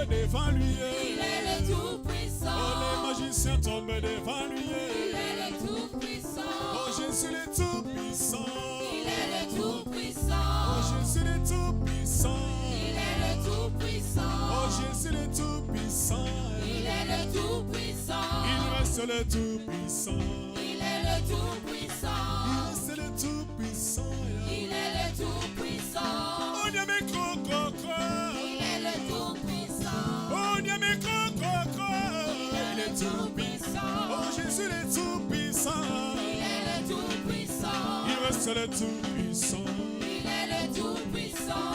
tombent devant lui. Il est le Tout-Puissant. Oh, les magiciens tombent devant lui. Il est le Tout-Puissant. Oh, Jésus le Tout-Puissant. Il est le Tout-Puissant. Oh, Jésus le Tout-Puissant. Il est le Tout-Puissant. Oh, Jésus le Tout-Puissant. Il est le Tout-Puissant. Il reste le Tout-Puissant. Il est le Tout-Puissant. Il reste le Tout-Puissant. Il est le Tout-Puissant. Oh, Niamé Coco. Il est le Tout-Puissant. Oh, Niamé Coco. Il est le Tout-Puissant. Oh, Jésus le Tout-Puissant. Il est le Tout-Puissant. Il reste le Tout-Puissant. Il est le Tout-Puissant.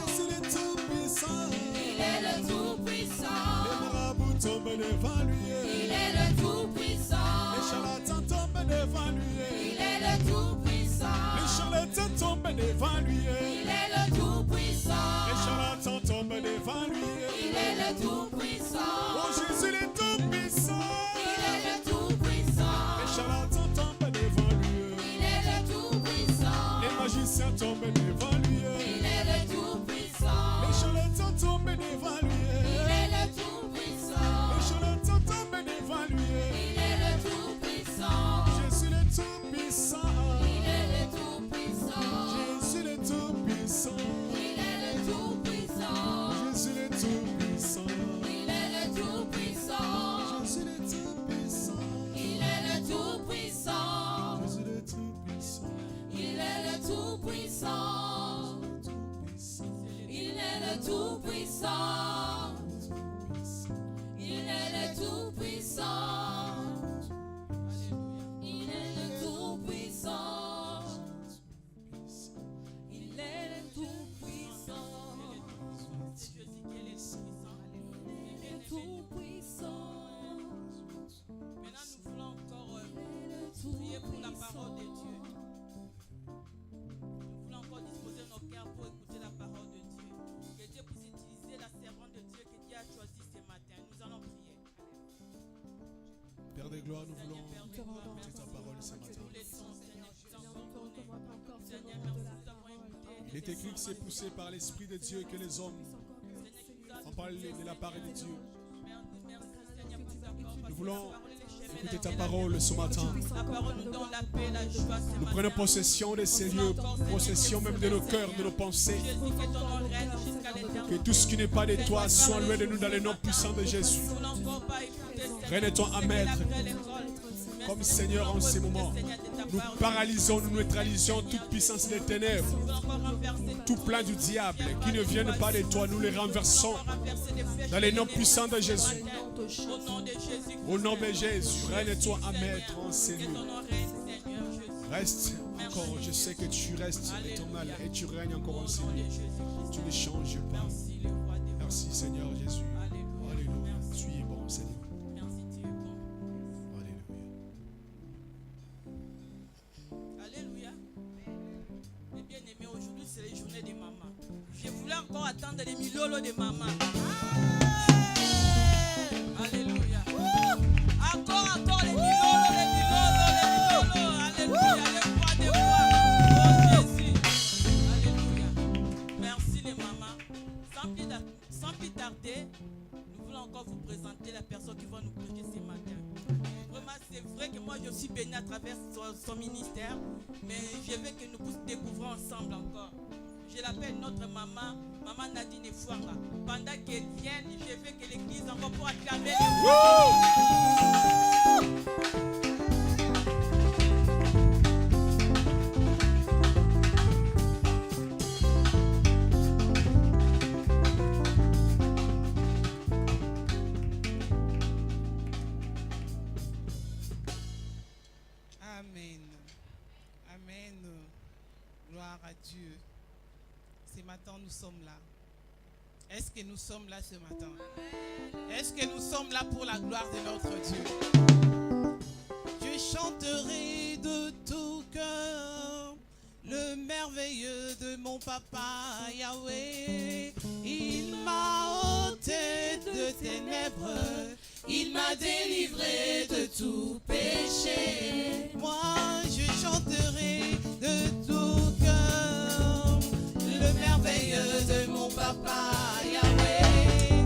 Jésus le Tout-Puissant. Il est le Tout-Puissant. Les marabouts tombent devant lui. Il est le Tout-Puissant. Les charlatans tombent devant lui. Il est le Tout-Puissant. Les charlatans tombent devant lui. Il est le Tout-Puissant. Les charlatans tombent devant lui. Il est le Tout-Puissant. Oh, Jésus le Tout-Puissant. Il est le Tout-Puissant. Les charlatans tombent devant lui. Il est le Tout-Puissant. Les magiciens tombent devant lui. Il est le Tout-Puissant. Les charlatans tombent devant lui. Il est le Tout-Puissant. Les charlatans tombent devant lui. Il est le Tout-Puissant. Jésus le Tout-Puissant. Il est le Tout-Puissant. Jésus le Tout-Puissant. Il est le Tout-Puissant. Jésus le Tout-Puissant. Il est le Tout-Puissant. Jésus le Tout-Puissant. Il est le Tout-Puissant. Jésus le Tout-Puissant. Il est le Tout-Puissant. Il est le Tout-Puissant. Il est le Tout-Puissant. Il est le Tout-Puissant. Il est le Tout-Puissant. Il est le Tout-Puissant. Maintenant, nous voulons encore prier pour la parole de Dieu. Nous voulons encore disposer nos cœurs pour écouter la parole de Dieu. Que Dieu puisse utiliser la servante de Dieu que Dieu a choisie ce matin. Nous allons prier. Père de gloire, nous voulons Père de écouter gloire, ta merci parole ce pour matin. les sons, Seigneur. Nous avons donné. Seigneur, merci, nous avons écouté. Il est écrit que c'est poussé par l'Esprit de Dieu que les hommes ont parlé de la parole de Dieu. Nous voulons écouter ta parole ce matin. La parole nous donne la paix, la joie ce Nous matin. prenons possession de ces lieux, possession même de nos cœurs, de nos pensées. Jésus, que ton nom règne jusqu'à l'éternité. Que tout ce qui n'est pas de toi soit loin de nous dans le nom puissant de Jésus. Nous voulons encore pas écouter, Seigneur. Règne-toi à maître. Après l'école. Comme Seigneur en ces moments. Nous paralysons, nous neutralisons toute puissance des ténèbres, tout plan du diable qui ne viennent pas de toi, nous les renversons dans les noms puissants de Jésus. Au nom de Jésus, règne-toi à maître en ces lieux. Reste encore, je sais que tu restes éternel et tu règnes encore en ces lieux. Tu ne changes pas. Merci Seigneur Jésus. Alléluia. Tu es bon Seigneur. Alléluia. Mes bien-aimés, aujourd'hui c'est les journées des mamans. Je voulais encore attendre les milolos de maman. Alléluia. Encore les milolos, les milolos. Alléluia. Les voix des voix. Oh Jésus. Alléluia. Merci les mamans. Sans plus tarder, nous voulons encore vous présenter la personne qui va nous prêcher ce matin. Vraiment, c'est vrai que moi je suis béni à travers son ministère, mais je veux que nous puissions découvrir ensemble encore. Je l'appelle notre maman, maman Nadine Fouanga. Pendant qu'elle vient, je veux que l'église encore pour acclamer les voix. Amen. Amen. Gloire à Dieu. Ce matin, nous sommes là. Est-ce que nous sommes là ce matin? Est-ce que nous sommes là pour la gloire de notre Dieu? Je chanterai de tout cœur le merveilleux de mon papa Yahweh. Il m'a ôté de ténèbres, il m'a délivré de tout péché. Moi, je chanterai de tout cœur le merveilleux de mon papa Yahweh.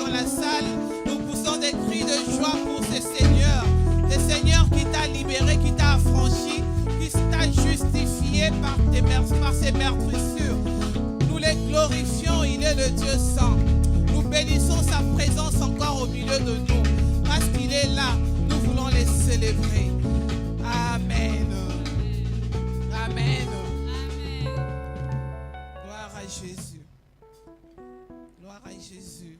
dans la salle, nous poussons des cris de joie pour ce Seigneur. Ce Seigneur qui t'a libéré, qui t'a affranchi, qui t'a justifié par ses meurtrissures. Nous les glorifions, il est le Dieu saint. Nous bénissons sa présence encore au milieu de nous. Parce qu'il est là, nous voulons les célébrer. Amen. Amen. Gloire à Jésus. Gloire à Jésus.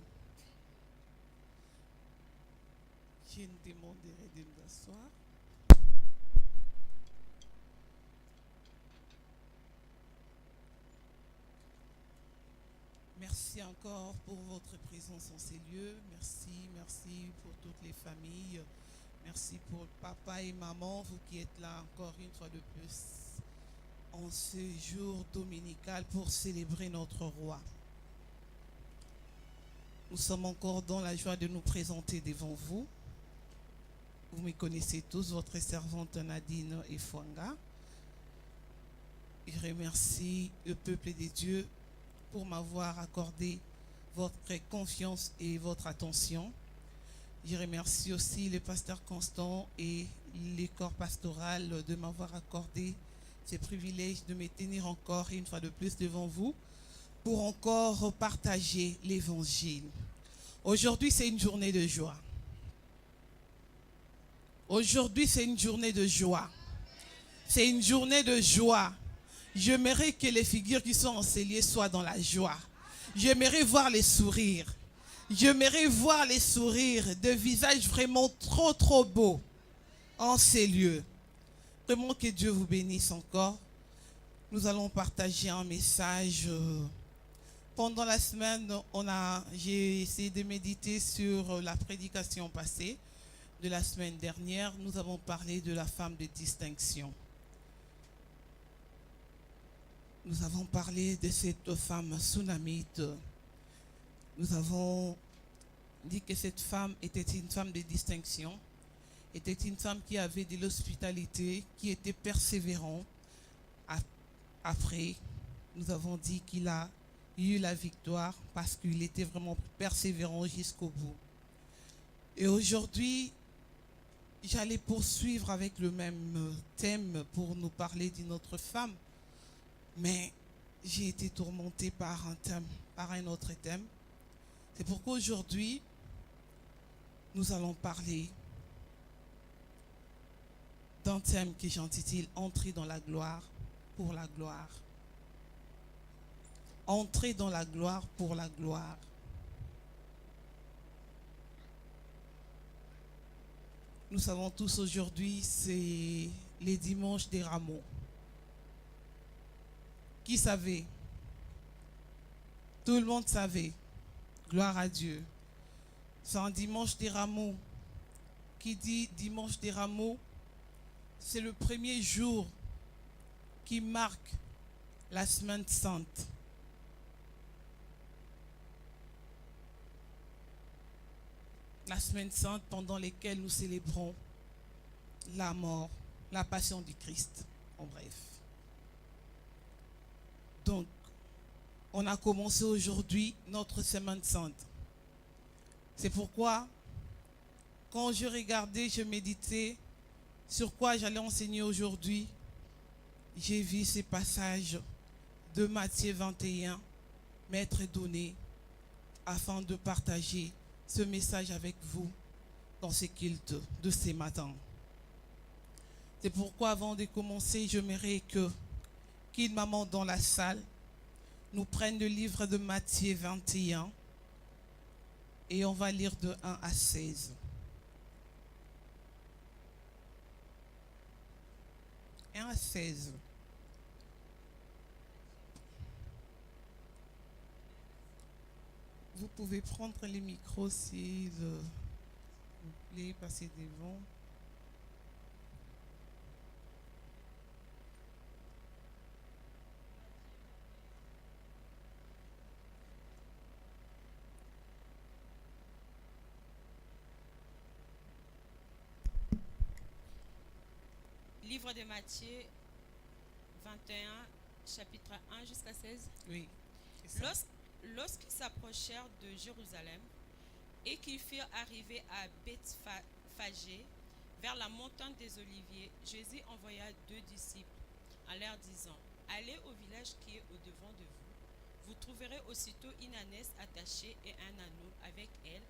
J'ai une demande de m'asseoir. Merci encore pour votre présence en ces lieux. Merci pour toutes les familles. Merci pour papa et maman, vous qui êtes là encore une fois de plus en ce jour dominical pour célébrer notre roi. Nous sommes encore dans la joie de nous présenter devant vous. Vous me connaissez tous, votre servante Nadine Efwanga. Je remercie le peuple de Dieu pour m'avoir accordé votre confiance et votre attention. Je remercie aussi le pasteur Constant et le corps pastoral de m'avoir accordé ce privilège de me tenir encore une fois de plus devant vous pour encore partager l'évangile. Aujourd'hui, c'est une journée de joie. Aujourd'hui, c'est une journée de joie. C'est une journée de joie. J'aimerais que les figures qui sont enseignées soient dans la joie. J'aimerais voir les sourires. J'aimerais voir les sourires de visages vraiment trop beaux en ces lieux. Vraiment que Dieu vous bénisse encore. Nous allons partager un message. Pendant la semaine, j'ai essayé de méditer sur la prédication passée de la semaine dernière. Nous avons parlé de la femme de distinction. Nous avons parlé de cette femme sunamite. Nous avons dit que cette femme était une femme de distinction, était une femme qui avait de l'hospitalité, qui était persévérante. Après, nous avons dit qu'il a eu la victoire parce qu'il était vraiment persévérant jusqu'au bout. Et aujourd'hui, j'allais poursuivre avec le même thème pour nous parler d'une autre femme. Mais j'ai été tourmentée par un autre thème. C'est pourquoi aujourd'hui, nous allons parler d'un thème que j'intitule « Entrer dans la gloire pour la gloire ». Entrer dans la gloire pour la gloire. Nous savons tous aujourd'hui, c'est les dimanches des rameaux. Qui savait? Tout le monde savait. Gloire à Dieu. C'est un dimanche des rameaux. Qui dit dimanche des rameaux, c'est le premier jour qui marque la semaine sainte. La semaine sainte pendant laquelle nous célébrons la mort, la passion du Christ, en bref. Donc, on a commencé aujourd'hui notre semaine sainte. C'est pourquoi, quand je regardais, je méditais sur quoi j'allais enseigner aujourd'hui, j'ai vu ces passages de Matthieu 21 m'être donné afin de partager ce message avec vous dans ce culte de ce matin. C'est pourquoi, avant de commencer, j'aimerais qu'une maman dans la salle nous prenne le livre de Matthieu 21 et on va lire de 1 à 16. « 1 à 16. Vous pouvez prendre les micros s'il vous plaît, passer devant. Livre de Matthieu 21, chapitre 1 jusqu'à 16. Oui, c'est ça. Lorsqu'ils s'approchèrent de Jérusalem, Et qu'ils firent arriver à Bethphagée, vers la montagne des Oliviers, Jésus envoya 2 disciples en leur disant, allez au village qui est au-devant de vous. Vous trouverez aussitôt une ânesse attachée et un anneau avec elle.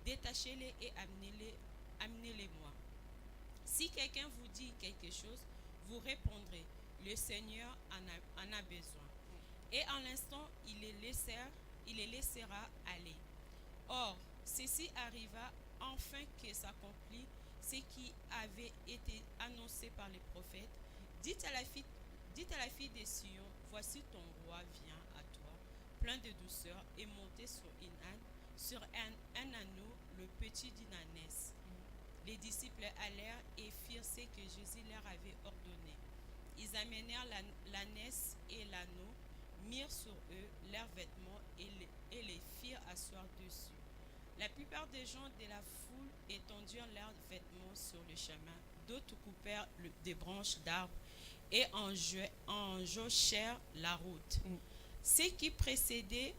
Détachez-les et amenez-les-moi. Si quelqu'un vous dit quelque chose, vous répondrez, le Seigneur en a besoin. Et en l'instant, il les laissera aller. Or, ceci arriva enfin que s'accomplit ce qui avait été annoncé par les prophètes. Dites à la fille des Sion, voici ton roi vient à toi, plein de douceur, et monté sur un anneau, le petit d'une ânesse. Les disciples allèrent et firent ce que Jésus leur avait ordonné. Ils amenèrent l'ânesse et l'anneau, mirent sur eux leurs vêtements et les firent asseoir dessus. La plupart des gens de la foule étendirent leurs vêtements sur le chemin. D'autres coupèrent des branches d'arbres et enjauchèrent la route. Ceux qui précédaient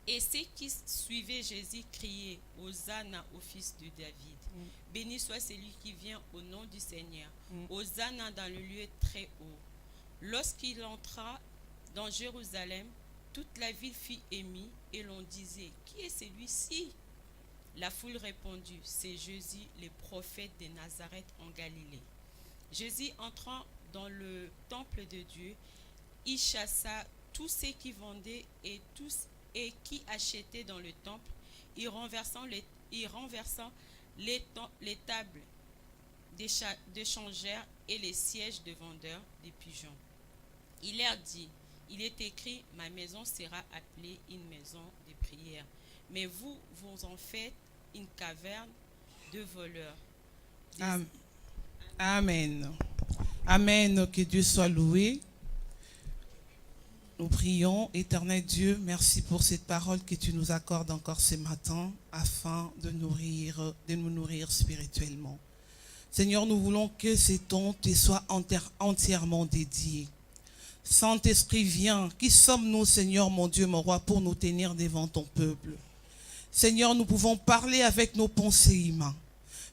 et ceux qui suivaient Jésus criaient « Hosanna au fils de David ». Béni soit celui qui vient au nom du Seigneur. Hosanna dans le lieu très haut. Lorsqu'il entra dans Jérusalem, toute la ville fut émue et l'on disait « Qui est celui-ci » La foule répondit « C'est Jésus, le prophète de Nazareth en Galilée ». Jésus entrant dans le temple de Dieu, il chassa tous ceux qui vendaient et qui achetaient dans le temple, il renversant les tables des changeurs et les sièges de vendeurs des pigeons. Il leur dit, il est écrit, ma maison sera appelée une maison de prière, mais vous en faites une caverne de voleurs. Amen. Amen. Que Dieu soit loué. Nous prions, éternel Dieu, merci pour cette parole que tu nous accordes encore ce matin afin de nous nourrir spirituellement. Seigneur, nous voulons que ces temps te soient entièrement dédiés. Saint-Esprit, viens. Qui sommes-nous, Seigneur, mon Dieu, mon roi, pour nous tenir devant ton peuple? Seigneur, nous pouvons parler avec nos pensées humaines.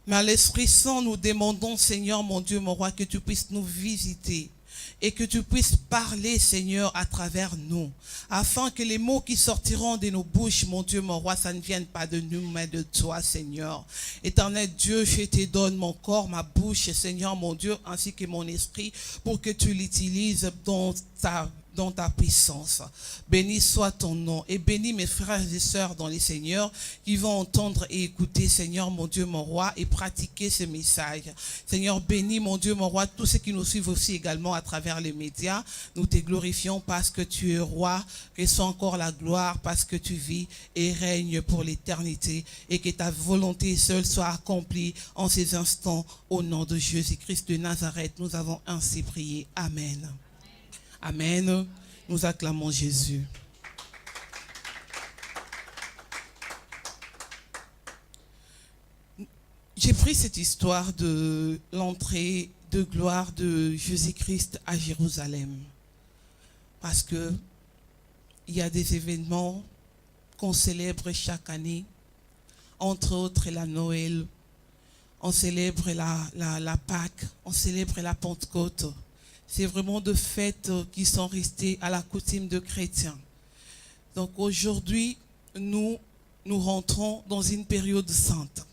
Mais à l'Esprit Saint, nous demandons, Seigneur, mon Dieu, mon roi, que tu puisses nous visiter et que tu puisses parler, Seigneur, à travers nous, afin que les mots qui sortiront de nos bouches, mon Dieu, mon roi, ça ne vienne pas de nous, mais de toi, Seigneur. Éternel Dieu, je te donne mon corps, ma bouche, Seigneur, mon Dieu, ainsi que mon esprit, pour que tu l'utilises dans ta puissance. Béni soit ton nom et bénis mes frères et sœurs dans les Seigneurs qui vont entendre et écouter, Seigneur, mon Dieu, mon roi, et pratiquer ce message. Seigneur, bénis, mon Dieu, mon roi, tous ceux qui nous suivent aussi également à travers les médias. Nous te glorifions parce que tu es roi, reçois encore la gloire parce que tu vis et règnes pour l'éternité et que ta volonté seule soit accomplie en ces instants au nom de Jésus-Christ de Nazareth. Nous avons ainsi prié. Amen. Amen. Nous acclamons Jésus. J'ai pris cette histoire de l'entrée de gloire de Jésus-Christ à Jérusalem parce que il y a des événements qu'on célèbre chaque année, entre autres la Noël, on célèbre la Pâque, on célèbre la Pentecôte. C'est vraiment de fêtes qui sont restées à la coutume de chrétiens. Donc aujourd'hui, nous rentrons dans une période sainte.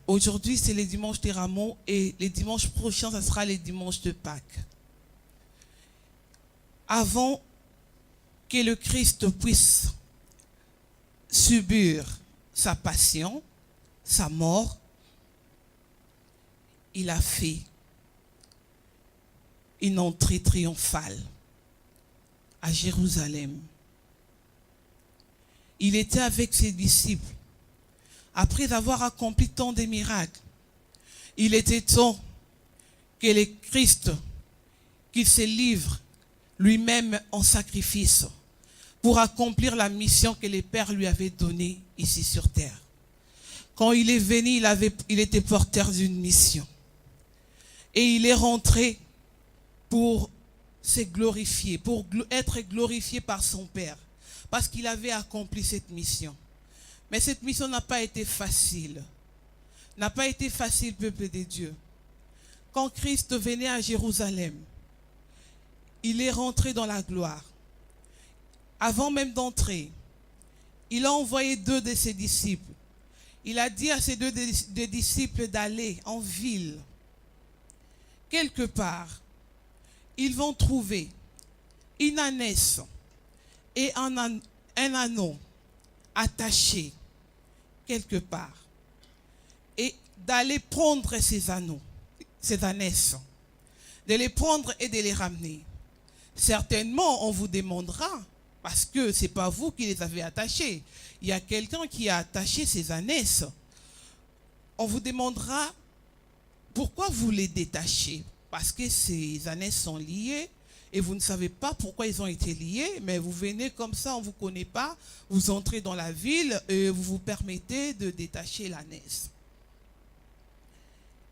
Aujourd'hui, c'est les dimanches des Rameaux et les dimanches prochains, ce sera les dimanches de Pâques. Avant que le Christ puisse subir sa passion, sa mort, il a fait une entrée triomphale à Jérusalem. Il était avec ses disciples. Après avoir accompli tant de miracles, il était temps que le Christ, qu'il se livre lui-même en sacrifice pour accomplir la mission que le Père lui avait donnée ici sur terre. Quand il est venu, il était porteur d'une mission. Et il est rentré pour se glorifier, pour être glorifié par son Père, parce qu'il avait accompli cette mission. Mais cette mission n'a pas été facile. N'a pas été facile, peuple de Dieu. Quand Christ venait à Jérusalem, il est rentré dans la gloire. Avant même d'entrer, il a envoyé 2 de ses disciples. Il a dit à ces 2 disciples d'aller en ville. Quelque part, ils vont trouver une ânesse et un anneau attachés quelque part. Et d'aller prendre ces anneaux, ces ânesses, de les prendre et de les ramener. Certainement, on vous demandera, parce que ce n'est pas vous qui les avez attachés. Il y a quelqu'un qui a attaché ces ânesses. On vous demandera pourquoi vous les détachez. Parce que ces ânesses sont liées et vous ne savez pas pourquoi ils ont été liés, mais vous venez comme ça, on ne vous connaît pas, vous entrez dans la ville et vous vous permettez de détacher l'ânesse.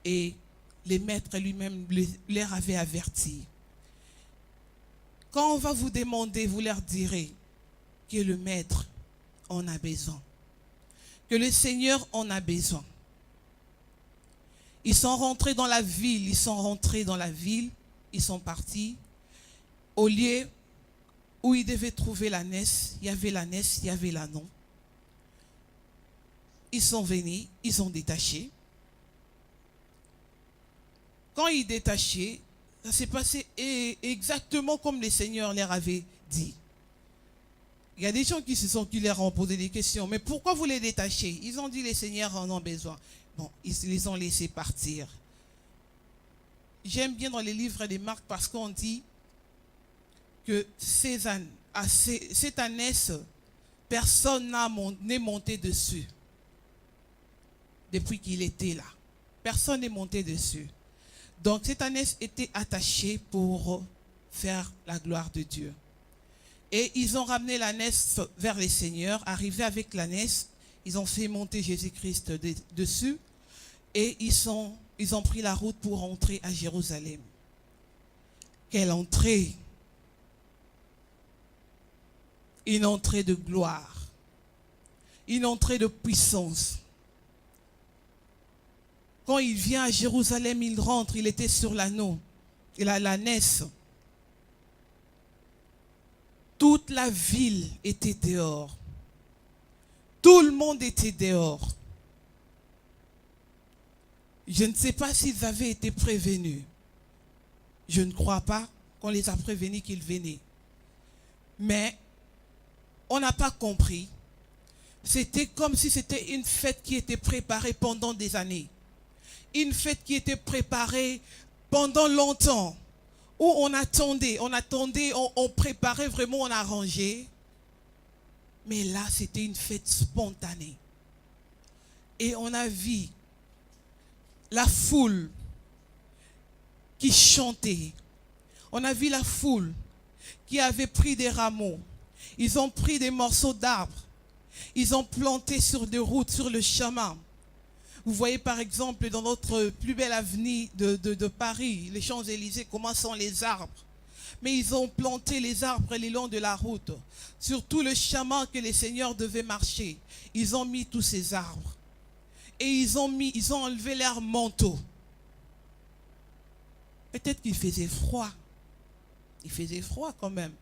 Et les maîtres lui-même leur avaient averti. Quand on va vous demander, vous leur direz que le maître en a besoin, que le Seigneur en a besoin. Ils sont rentrés dans la ville, ils sont partis. Au lieu où ils devaient trouver l'ânesse, il y avait l'ânesse, il y avait l'anneau. Ils sont venus, ils ont détaché. Quand ils détachaient, ça s'est passé exactement comme le Seigneur leur avait dit. Il y a des gens qui leur ont posé des questions. Mais pourquoi vous les détachez? Ils ont dit les seigneurs en ont besoin. Bon, ils les ont laissés partir. J'aime bien dans les livres de Marc parce qu'on dit que cette ânesse, personne n'est monté dessus. Depuis qu'il était là. Personne n'est monté dessus. Donc cette ânesse était attachée pour faire la gloire de Dieu. Et ils ont ramené l'ânesse vers les seigneurs. Arrivés avec l'ânesse, ils ont fait monter Jésus-Christ dessus. Et ils ont pris la route pour entrer à Jérusalem. Quelle entrée! Une entrée de gloire. Une entrée de puissance. Quand il vient à Jérusalem, il rentre, il était sur l'anneau. Il a l'ânesse. Toute la ville était dehors. Tout le monde était dehors. Je ne sais pas s'ils avaient été prévenus. Je ne crois pas qu'on les a prévenus qu'ils venaient. Mais on n'a pas compris. C'était comme si c'était une fête qui était préparée pendant des années. Une fête qui était préparée pendant longtemps. Où on attendait, on préparait vraiment, on arrangeait. Mais là, c'était une fête spontanée. Et on a vu la foule qui chantait. On a vu la foule qui avait pris des rameaux. Ils ont pris des morceaux d'arbres. Ils ont planté sur des routes, sur le chemin. Vous voyez par exemple dans notre plus belle avenue de Paris, les Champs-Élysées, comment sont les arbres. Mais ils ont planté les arbres le long de la route. Sur tout le chemin que les seigneurs devaient marcher, ils ont mis tous ces arbres. Et ils ont enlevé leurs manteaux. Peut-être qu'il faisait froid. Il faisait froid quand même.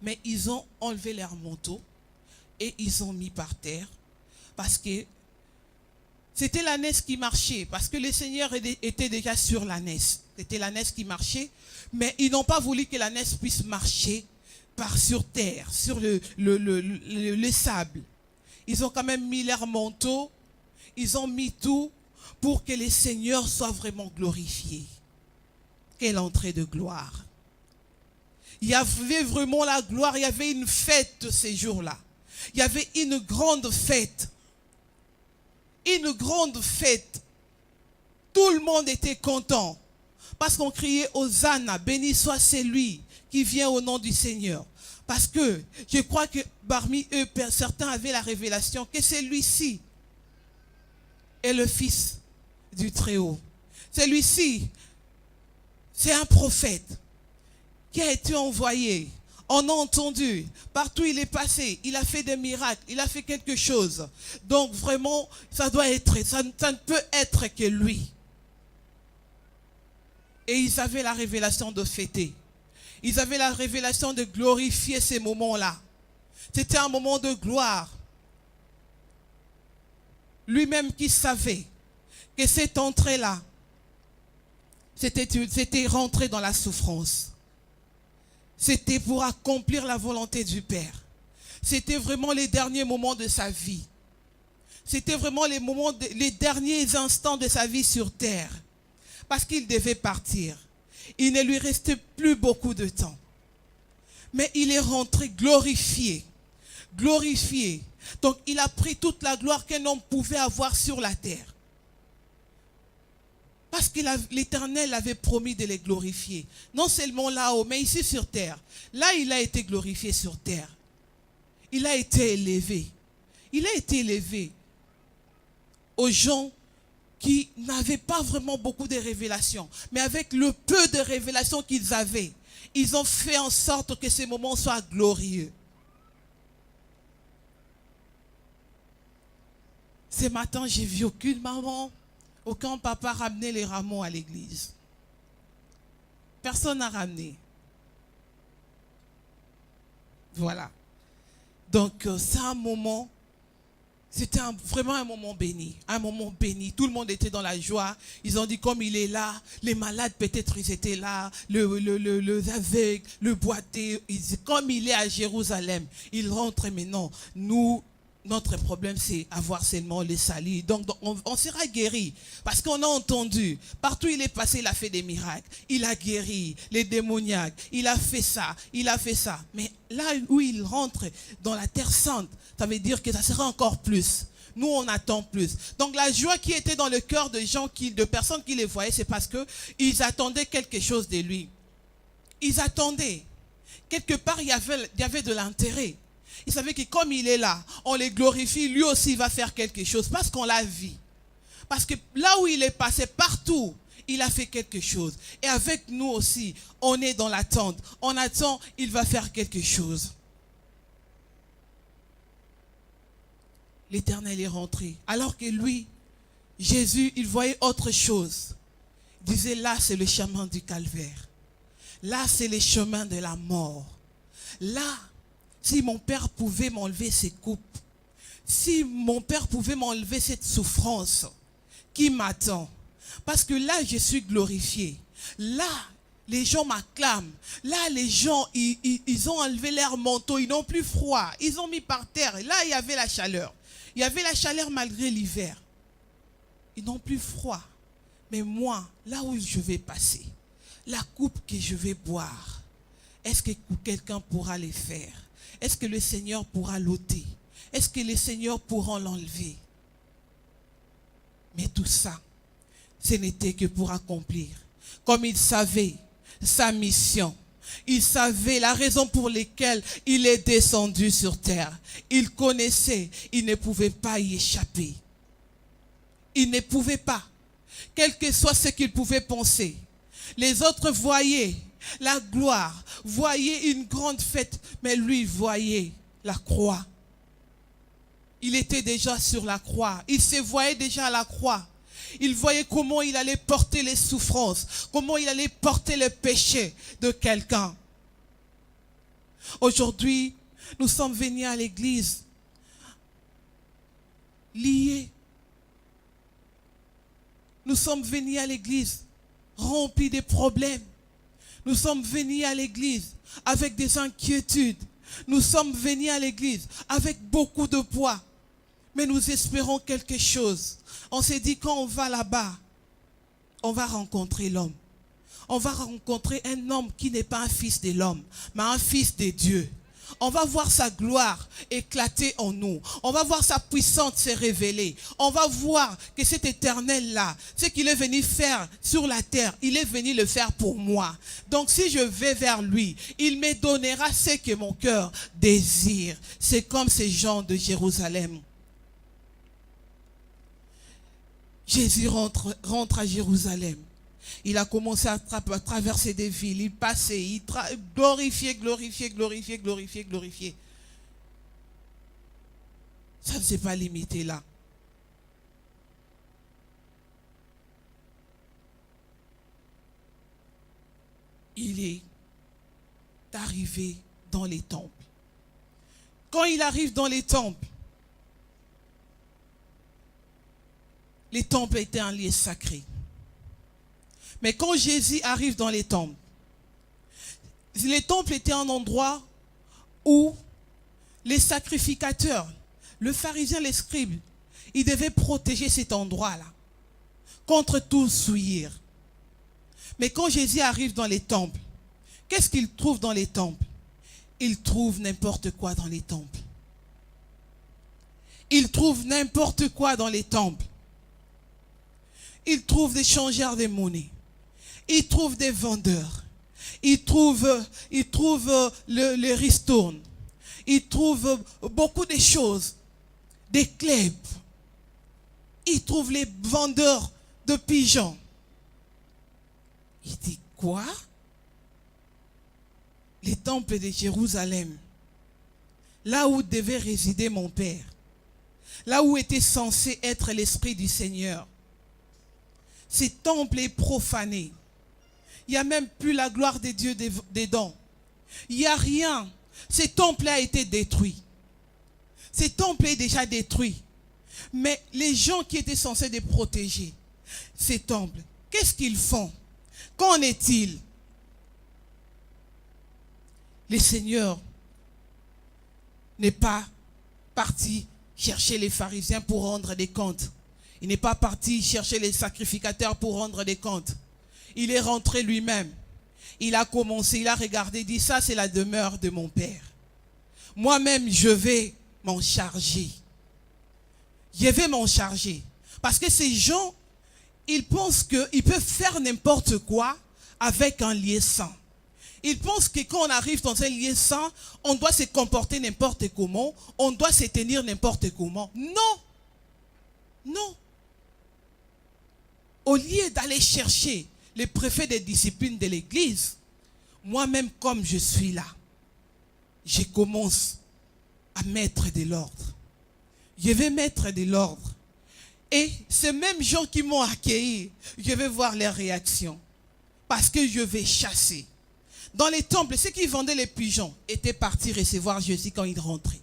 Mais ils ont enlevé leurs manteaux et ils ont mis par terre. Parce que c'était l'ânesse qui marchait. Parce que les seigneurs étaient déjà sur l'ânesse. C'était l'ânesse qui marchait. Mais ils n'ont pas voulu que l'ânesse puisse marcher sur terre, sur le sable. Ils ont quand même mis leurs manteaux. Ils ont mis tout pour que les seigneurs soient vraiment glorifiés. Quelle entrée de gloire. Il y avait vraiment la gloire, il y avait une fête ces jours-là. Il y avait une grande fête. Une grande fête. Tout le monde était content. Parce qu'on criait Hosanna, béni soit celui qui vient au nom du Seigneur. Parce que je crois que parmi eux, certains avaient la révélation que celui-ci est le Fils du Très-Haut. Celui-ci, c'est un prophète qui a été envoyé On a entendu, partout il est passé, il a fait des miracles, il a fait quelque chose. Donc vraiment, ça ne peut être que lui. Et ils avaient la révélation de fêter. Ils avaient la révélation de glorifier ces moments-là. C'était un moment de gloire. Lui-même qui savait que cette entrée-là, c'était rentrer dans la souffrance. C'était pour accomplir la volonté du Père. C'était vraiment les derniers moments de sa vie. C'était vraiment les derniers instants de sa vie sur terre. Parce qu'il devait partir. Il ne lui restait plus beaucoup de temps. Mais il est rentré glorifié. Glorifié. Donc il a pris toute la gloire qu'un homme pouvait avoir sur la terre. Parce que l'Éternel avait promis de les glorifier. Non seulement là-haut, mais ici sur terre. Là, il a été glorifié sur terre. Il a été élevé. Il a été élevé aux gens qui n'avaient pas vraiment beaucoup de révélations. Mais avec le peu de révélations qu'ils avaient, ils ont fait en sorte que ces moments soient glorieux. Ce matin, j'ai vu aucune maman, aucun papa ramener les rameaux à l'église. Personne n'a ramené. Voilà. Donc, c'est un moment, c'était vraiment un moment béni. Un moment béni. Tout le monde était dans la joie. Ils ont dit, comme il est là, les malades peut-être ils étaient là, le aveugle, le boiteux. Comme il est à Jérusalem, il rentre maintenant. Notre problème, c'est avoir seulement les salis. Donc, on sera guéri. Parce qu'on a entendu. Partout il est passé, il a fait des miracles. Il a guéri les démoniaques. Il a fait ça. Il a fait ça. Mais là où il rentre dans la terre sainte, ça veut dire que ça sera encore plus. Nous, on attend plus. Donc, la joie qui était dans le cœur de personnes qui les voyaient, c'est parce qu'ils attendaient quelque chose de lui. Ils attendaient. Quelque part, il y avait de l'intérêt. Il savait que comme il est là, on les glorifie, lui aussi il va faire quelque chose parce qu'on l'a vu. Parce que là où il est passé, partout, il a fait quelque chose. Et avec nous aussi, on est dans l'attente. On attend, il va faire quelque chose. L'Éternel est rentré. Alors que lui, Jésus, il voyait autre chose. Il disait, là c'est le chemin du calvaire. Là c'est le chemin de la mort. Là, si mon Père pouvait m'enlever ces coupes, si mon Père pouvait m'enlever cette souffrance qui m'attend, parce que là, je suis glorifié. Là, les gens m'acclament. Là, les gens, ils ont enlevé leur manteau, ils n'ont plus froid. Ils ont mis par terre. Et là, il y avait la chaleur. Il y avait la chaleur malgré l'hiver. Ils n'ont plus froid. Mais moi, là où je vais passer, la coupe que je vais boire, est-ce que quelqu'un pourra les faire? Est-ce que le Seigneur pourra l'ôter? Est-ce que les seigneurs pourront l'enlever? Mais tout ça, ce n'était que pour accomplir. Comme il savait sa mission, il savait la raison pour laquelle il est descendu sur terre. Il connaissait, il ne pouvait pas y échapper. Il ne pouvait pas, quel que soit ce qu'il pouvait penser. Les autres voyaient la gloire, voyaient une grande fête, mais lui voyait la croix. Il était déjà sur la croix, il se voyait déjà à la croix. Il voyait comment il allait porter les souffrances, comment il allait porter le péché de quelqu'un. Aujourd'hui, nous sommes venus à l'église liés. Nous sommes venus à l'église remplis de problèmes. Nous sommes venus à l'église avec des inquiétudes. Nous sommes venus à l'église avec beaucoup de poids. Mais nous espérons quelque chose. On s'est dit quand on va là-bas, on va rencontrer l'homme. On va rencontrer un homme qui n'est pas un fils de l'homme, mais un fils de Dieu. On va voir sa gloire éclater en nous. On va voir sa puissance se révéler. On va voir que cet éternel-là, ce qu'il est venu faire sur la terre, il est venu le faire pour moi. Donc si je vais vers lui, il me donnera ce que mon cœur désire. C'est comme ces gens de Jérusalem. Jésus rentre à Jérusalem. Il a commencé à traverser des villes, il passait, il glorifiait. Ça ne s'est pas limité là. Il est arrivé dans les temples. Quand il arrive dans les temples étaient un lieu sacré. Mais quand Jésus arrive dans les temples étaient un endroit où les sacrificateurs, le pharisien, les scribes, ils devaient protéger cet endroit-là contre tout souillir. Mais quand Jésus arrive dans les temples, qu'est-ce qu'il trouve dans les temples? Il trouve n'importe quoi dans les temples. Il trouve n'importe quoi dans les temples. Il trouve des changeurs de monnaie. Il trouve des vendeurs. Il trouve les ristournes. Il trouve beaucoup de choses. Des clubs. Il trouve les vendeurs de pigeons. Il dit quoi? Les temples de Jérusalem, là où devait résider mon Père, là où était censé être l'Esprit du Seigneur. Ce temple est profané. Il n'y a même plus la gloire de Dieu dedans. Il n'y a rien. Ce temple a été détruit. Ce temple est déjà détruit. Mais les gens qui étaient censés les protéger, ces temples, qu'est-ce qu'ils font? Qu'en est-il? Le Seigneur n'est pas parti chercher les pharisiens pour rendre des comptes. Il n'est pas parti chercher les sacrificateurs pour rendre des comptes. Il est rentré lui-même. Il a commencé, il a regardé, il dit, ça c'est la demeure de mon Père. Moi-même, je vais m'en charger. Je vais m'en charger. Parce que ces gens, ils pensent qu'ils peuvent faire n'importe quoi avec un lieu saint. Ils pensent que quand on arrive dans un lieu saint, on doit se comporter n'importe comment, on doit se tenir n'importe comment. Non. Non. Au lieu d'aller chercher les préfets des disciplines de l'église, moi-même comme je suis là, je commence à mettre de l'ordre. Je vais mettre de l'ordre. Et ces mêmes gens qui m'ont accueilli, je vais voir leurs réactions. Parce que je vais chasser. Dans les temples, ceux qui vendaient les pigeons étaient partis recevoir Jésus quand il rentrait.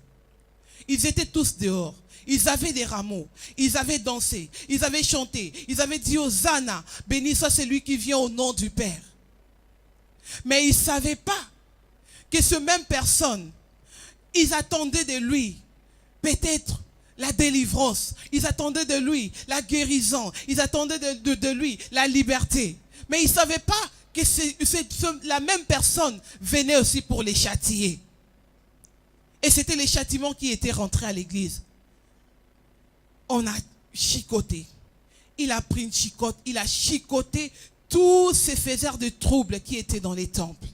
Ils étaient tous dehors. Ils avaient des rameaux. Ils avaient dansé. Ils avaient chanté. Ils avaient dit Hosanna, béni soit celui qui vient au nom du Père. Mais ils ne savaient pas que ce même personne, ils attendaient de lui peut-être la délivrance. Ils attendaient de lui la guérison. Ils attendaient de lui la liberté. Mais ils ne savaient pas que la même personne venait aussi pour les châtier. Et c'était les châtiments qui étaient rentrés à l'église. On a chicoté. Il a pris une chicote. Il a chicoté tous ces faiseurs de troubles qui étaient dans les temples.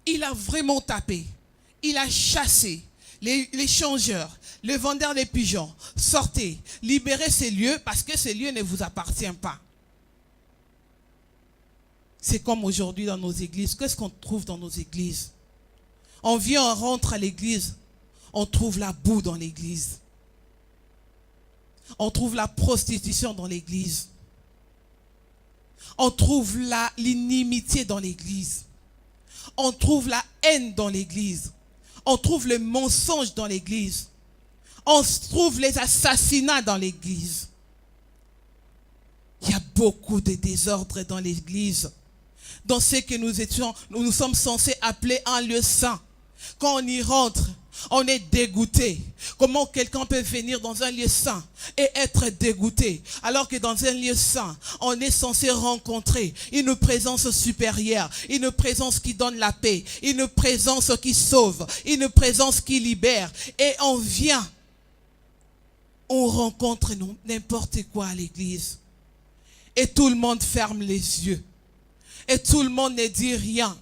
Il a vraiment tapé. Il a chassé les changeurs, les vendeurs de pigeons. Sortez, libérez ces lieux parce que ces lieux ne vous appartiennent pas. C'est comme aujourd'hui dans nos églises. Qu'est-ce qu'on trouve dans nos églises? On vient, on rentre à l'église, on trouve la boue dans l'église. On trouve la prostitution dans l'église. On trouve l'inimitié dans l'église. On trouve la haine dans l'église. On trouve le mensonge dans l'église. On trouve les assassinats dans l'église. Il y a beaucoup de désordre dans l'église. Dans ce que nous sommes censés appeler un lieu saint. Quand on y rentre, on est dégoûté. Comment quelqu'un peut venir dans un lieu saint et être dégoûté? Alors que dans un lieu saint, on est censé rencontrer une présence supérieure, une présence qui donne la paix, une présence qui sauve, une présence qui libère. Et on vient, on rencontre n'importe quoi à l'église. Et tout le monde ferme les yeux. Et tout le monde ne dit rien.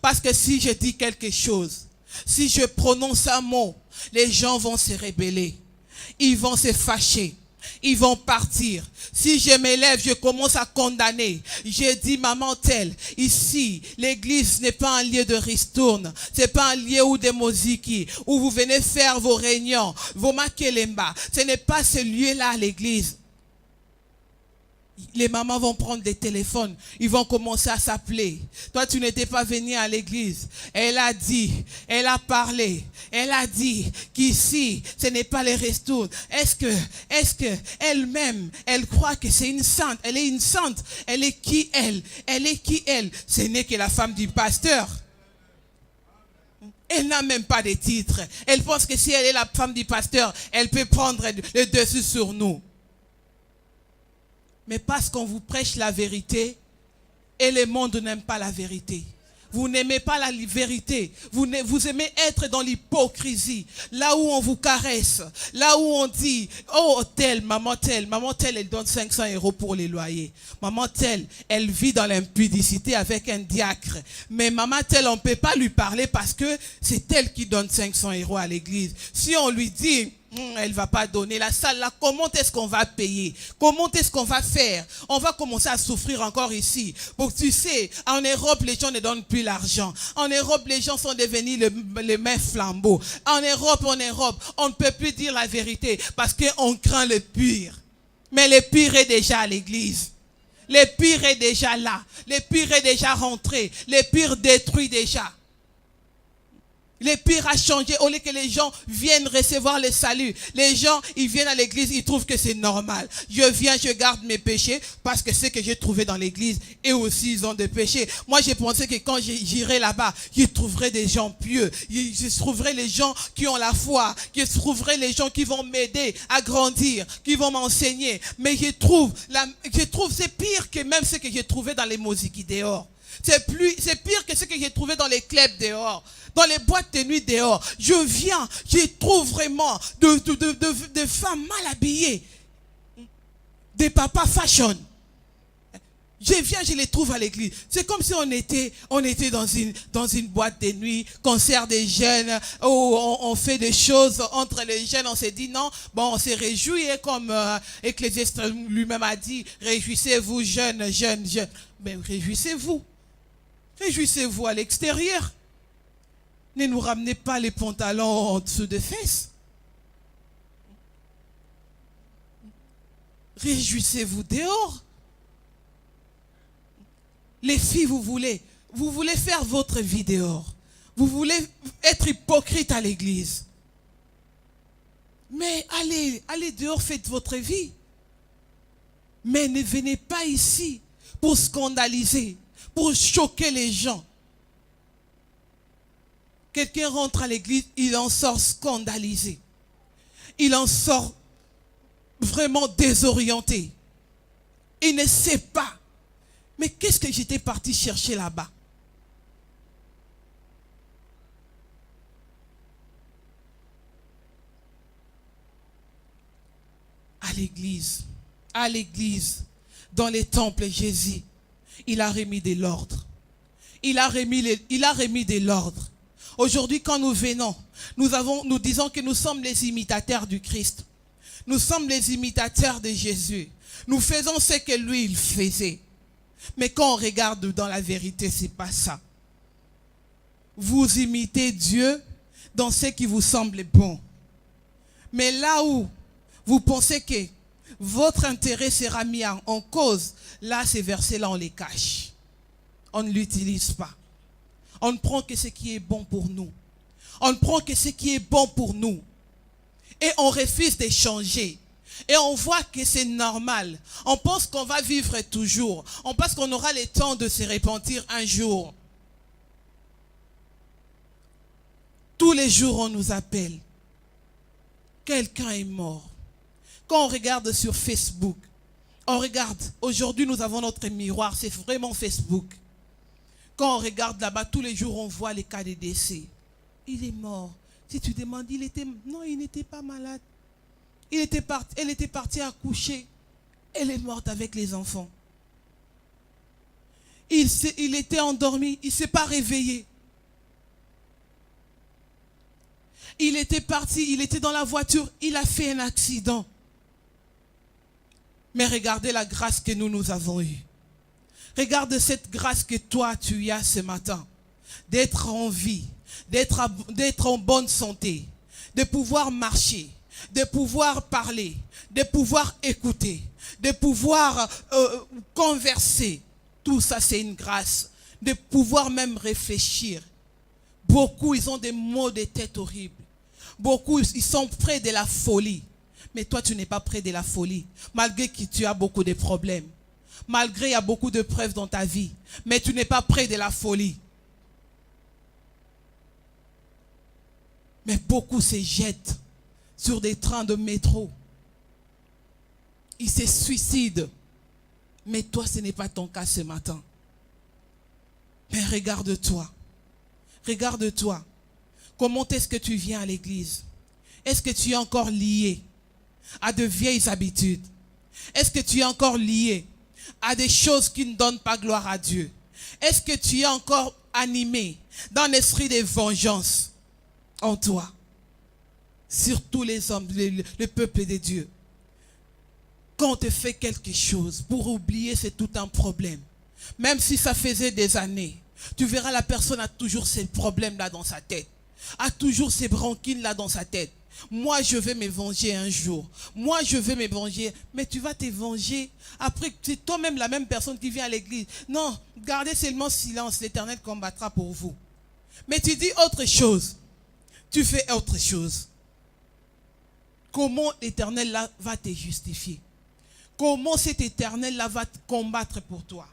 Parce que si je dis quelque chose, si je prononce un mot, les gens vont se rebeller. Ils vont se fâcher. Ils vont partir. Si je m'élève, je commence à condamner. J'ai dit, maman telle, ici, l'église n'est pas un lieu de ristourne. C'est pas un lieu où des musiques, où vous venez faire vos réunions, vos makelemba. Ce n'est pas ce lieu-là, l'église. Les mamans vont prendre des téléphones. Ils vont commencer à s'appeler. Toi, tu n'étais pas venu à l'église. Elle a dit, elle a parlé. Elle a dit qu'ici, ce n'est pas les restos. Est-ce que elle-même, elle croit que c'est une sainte. Elle est une sainte. Elle est qui elle? Elle est qui elle? Ce n'est que la femme du pasteur. Elle n'a même pas de titre. Elle pense que si elle est la femme du pasteur, elle peut prendre le dessus sur nous. Mais parce qu'on vous prêche la vérité, et le monde n'aime pas la vérité. Vous n'aimez pas la vérité. Vous aimez être dans l'hypocrisie. Là où on vous caresse. Là où on dit, oh, maman telle, elle donne 500 € pour les loyers. Maman telle, elle vit dans l'impudicité avec un diacre. Mais maman telle, on ne peut pas lui parler parce que c'est elle qui donne 500 € à l'église. Si on lui dit, elle ne va pas donner la salle là, comment est-ce qu'on va payer? Comment est-ce qu'on va faire? On va commencer à souffrir encore ici. Donc tu sais, en Europe, les gens ne donnent plus l'argent. En Europe, les gens sont devenus les mains flambeaux. En Europe, on ne peut plus dire la vérité parce qu'on craint le pire. Mais le pire est déjà à l'église. Le pire est déjà là. Le pire est déjà rentré. Le pire détruit déjà. Le pire a changé. Au lieu que les gens viennent recevoir le salut, les gens, ils viennent à l'église, ils trouvent que c'est normal. Je viens, je garde mes péchés parce que ce que j'ai trouvé dans l'église, eux aussi, ils ont des péchés. Moi, j'ai pensé que quand j'irai là-bas, je trouverai des gens pieux. Je trouverai les gens qui ont la foi. Je trouverai les gens qui vont m'aider à grandir, qui vont m'enseigner. Mais je trouve, c'est pire que même ce que j'ai trouvé dans les musiques dehors. C'est pire que ce que j'ai trouvé dans les clubs dehors, dans les boîtes de nuit dehors. Je viens, je trouve vraiment de femmes mal habillées, des papas fashion. Je viens, je les trouve à l'église. C'est comme si on était dans une boîte de nuit, concert des jeunes, où on fait des choses entre les jeunes. On s'est dit non, bon, on s'est réjoui, comme Ecclésiaste lui-même a dit, réjouissez-vous jeunes. Mais réjouissez-vous. Réjouissez-vous à l'extérieur. Ne nous ramenez pas les pantalons en dessous des fesses. Réjouissez-vous dehors. Les filles, vous voulez faire votre vie dehors. Vous voulez être hypocrite à l'église. Mais allez dehors, faites votre vie. Mais ne venez pas ici pour scandaliser, pour choquer les gens. Quelqu'un rentre à l'église, il en sort scandalisé. Il en sort vraiment désorienté. Il ne sait pas. Mais qu'est-ce que j'étais parti chercher là-bas? À l'église, dans les temples, Jésus, il a remis de l'ordre. Il a remis de l'ordre. Aujourd'hui, quand nous venons, nous disons que nous sommes les imitateurs du Christ. Nous sommes les imitateurs de Jésus. Nous faisons ce que lui, il faisait. Mais quand on regarde dans la vérité, ce n'est pas ça. Vous imitez Dieu dans ce qui vous semble bon. Mais là où vous pensez que votre intérêt sera mis en cause, là, ces versets-là, on les cache. On ne l'utilise pas. On ne prend que ce qui est bon pour nous. On ne prend que ce qui est bon pour nous. Et on refuse de changer. Et on voit que c'est normal. On pense qu'on va vivre toujours. On pense qu'on aura le temps de se repentir un jour. Tous les jours, on nous appelle. Quelqu'un est mort. Quand on regarde sur Facebook, on regarde. Aujourd'hui, nous avons notre miroir. C'est vraiment Facebook. Quand on regarde là-bas, tous les jours, on voit les cas de décès. Il est mort. Si tu demandes, non, il n'était pas malade. Elle était partie accoucher. Elle est morte avec les enfants. Il était endormi. Il ne s'est pas réveillé. Il était parti. Il était dans la voiture. Il a fait un accident. Mais regardez la grâce que nous avons eue. Regarde cette grâce que toi tu as ce matin. D'être en vie, d'être en bonne santé, de pouvoir marcher, de pouvoir parler, de pouvoir écouter, de pouvoir converser. Tout ça, c'est une grâce. De pouvoir même réfléchir. Beaucoup, ils ont des maux de tête horribles. Beaucoup, ils sont près de la folie. Mais toi, tu n'es pas près de la folie. Malgré que tu as beaucoup de problèmes. Malgré il y a beaucoup de preuves dans ta vie. Mais tu n'es pas près de la folie. Mais beaucoup se jettent sur des trains de métro. Ils se suicident. Mais toi, ce n'est pas ton cas ce matin. Mais regarde-toi. Regarde-toi. Comment est-ce que tu viens à l'église? Est-ce que tu es encore lié à de vieilles habitudes? Est-ce que tu es encore lié à des choses qui ne donnent pas gloire à Dieu? Est-ce que tu es encore animé dans l'esprit de vengeance en toi? Sur tous les hommes, le peuple de Dieu. Quand on te fait quelque chose, pour oublier, c'est tout un problème. Même si ça faisait des années, tu verras la personne a toujours ces problèmes-là dans sa tête. A toujours ces branquines-là dans sa tête. Moi, je vais me venger un jour. Moi, je vais me venger. Mais tu vas te venger. Après, c'est toi-même la même personne qui vient à l'église. Non, gardez seulement silence. L'Éternel combattra pour vous. Mais tu dis autre chose. Tu fais autre chose. Comment l'Éternel là va te justifier? Comment cet Éternel là va te combattre pour toi?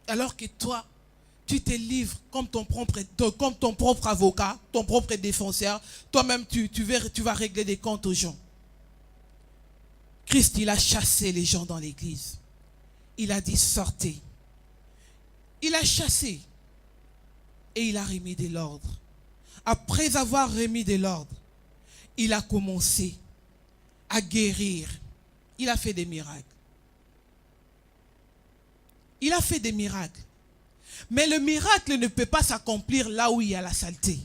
Alors que toi, tu te livres comme ton propre avocat, ton propre défenseur. Toi-même, tu vas régler des comptes aux gens. Christ, il a chassé les gens dans l'église. Il a dit, sortez. Il a chassé. Et il a remis de l'ordre. Après avoir remis de l'ordre, il a commencé à guérir. Il a fait des miracles. Il a fait des miracles. Mais le miracle ne peut pas s'accomplir là où il y a la saleté.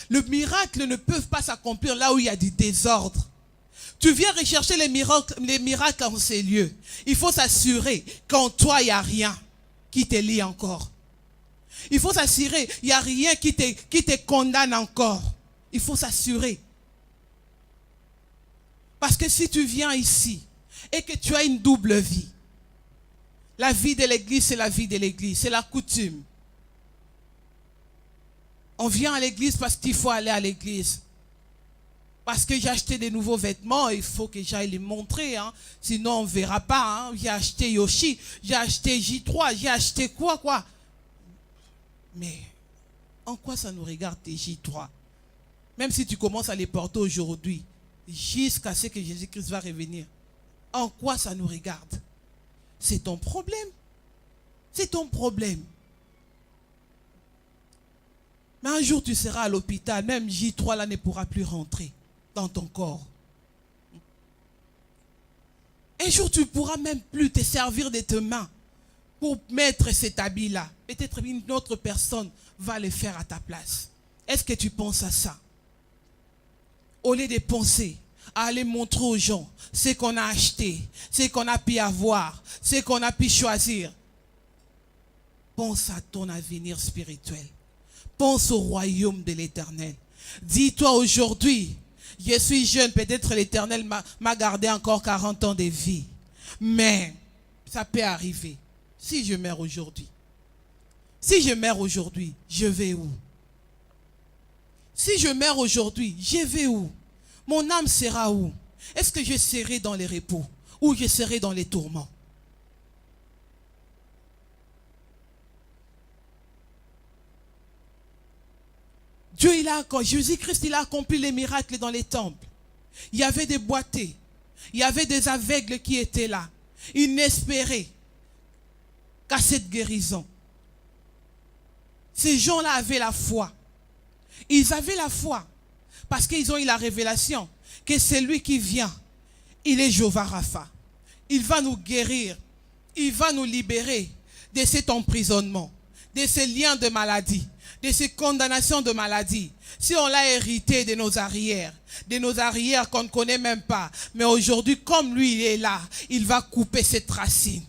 Le miracle ne peut pas s'accomplir là où il y a du désordre. Tu viens rechercher les miracles en ces lieux. Il faut s'assurer qu'en toi, il n'y a rien qui te lie encore. Il faut s'assurer qu'il n'y a rien qui te condamne encore. Il faut s'assurer. Parce que si tu viens ici et que tu as une double vie, la vie de l'église, c'est la vie de l'église. C'est la coutume. On vient à l'église parce qu'il faut aller à l'église. Parce que j'ai acheté des nouveaux vêtements, il faut que j'aille les montrer. Hein. Sinon, on ne verra pas. Hein. J'ai acheté Yoshi, j'ai acheté J3, j'ai acheté quoi. Mais en quoi ça nous regarde tes J3? Même si tu commences à les porter aujourd'hui, jusqu'à ce que Jésus-Christ va revenir. En quoi ça nous regarde? C'est ton problème. C'est ton problème. Mais un jour, tu seras à l'hôpital. Même J3 là ne pourra plus rentrer dans ton corps. Un jour, tu ne pourras même plus te servir de tes mains pour mettre cet habit-là. Peut-être une autre personne va le faire à ta place. Est-ce que tu penses à ça? Au lieu de penser à aller montrer aux gens ce qu'on a acheté, ce qu'on a pu avoir, ce qu'on a pu choisir. Pense à ton avenir spirituel. Pense au royaume de l'Éternel. Dis-toi aujourd'hui, je suis jeune, peut-être l'Éternel m'a gardé encore 40 ans de vie. Mais ça peut arriver. Si je meurs aujourd'hui, je vais où? Si je meurs aujourd'hui, je vais où? Mon âme sera où? Est-ce que je serai dans les repos ou je serai dans les tourments? Jésus-Christ, il a accompli les miracles dans les temples. Il y avait des boiteux, il y avait des aveugles qui étaient là. Ils n'espéraient qu'à cette guérison. Ces gens-là avaient la foi. Ils avaient la foi parce qu'ils ont eu la révélation que celui qui vient, il est Jéhovah Rapha. Il va nous guérir. Il va nous libérer de cet emprisonnement, de ces liens de maladie, de ces condamnations de maladie, si on l'a hérité de nos arrières qu'on ne connaît même pas, mais aujourd'hui, comme lui, il est là, il va couper cette racine.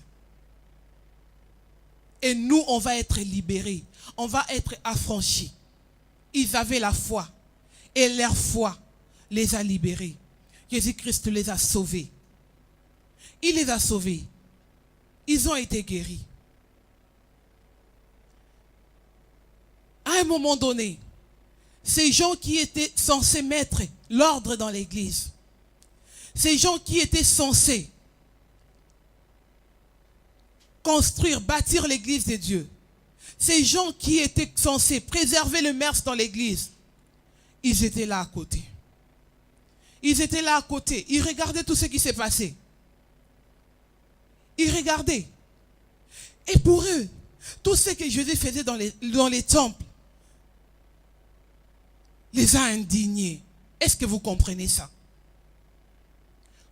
Et nous, on va être libérés, on va être affranchis. Ils avaient la foi, et leur foi les a libérés. Jésus-Christ les a sauvés. Il les a sauvés. Ils ont été guéris. À un moment donné, ces gens qui étaient censés mettre l'ordre dans l'église, ces gens qui étaient censés construire, bâtir l'église de Dieu, ces gens qui étaient censés préserver le merce dans l'église, ils étaient là à côté. Ils étaient là à côté. Ils regardaient tout ce qui s'est passé. Ils regardaient. Et pour eux, tout ce que Jésus faisait dans les temples les a indignés. Est-ce que vous comprenez ça?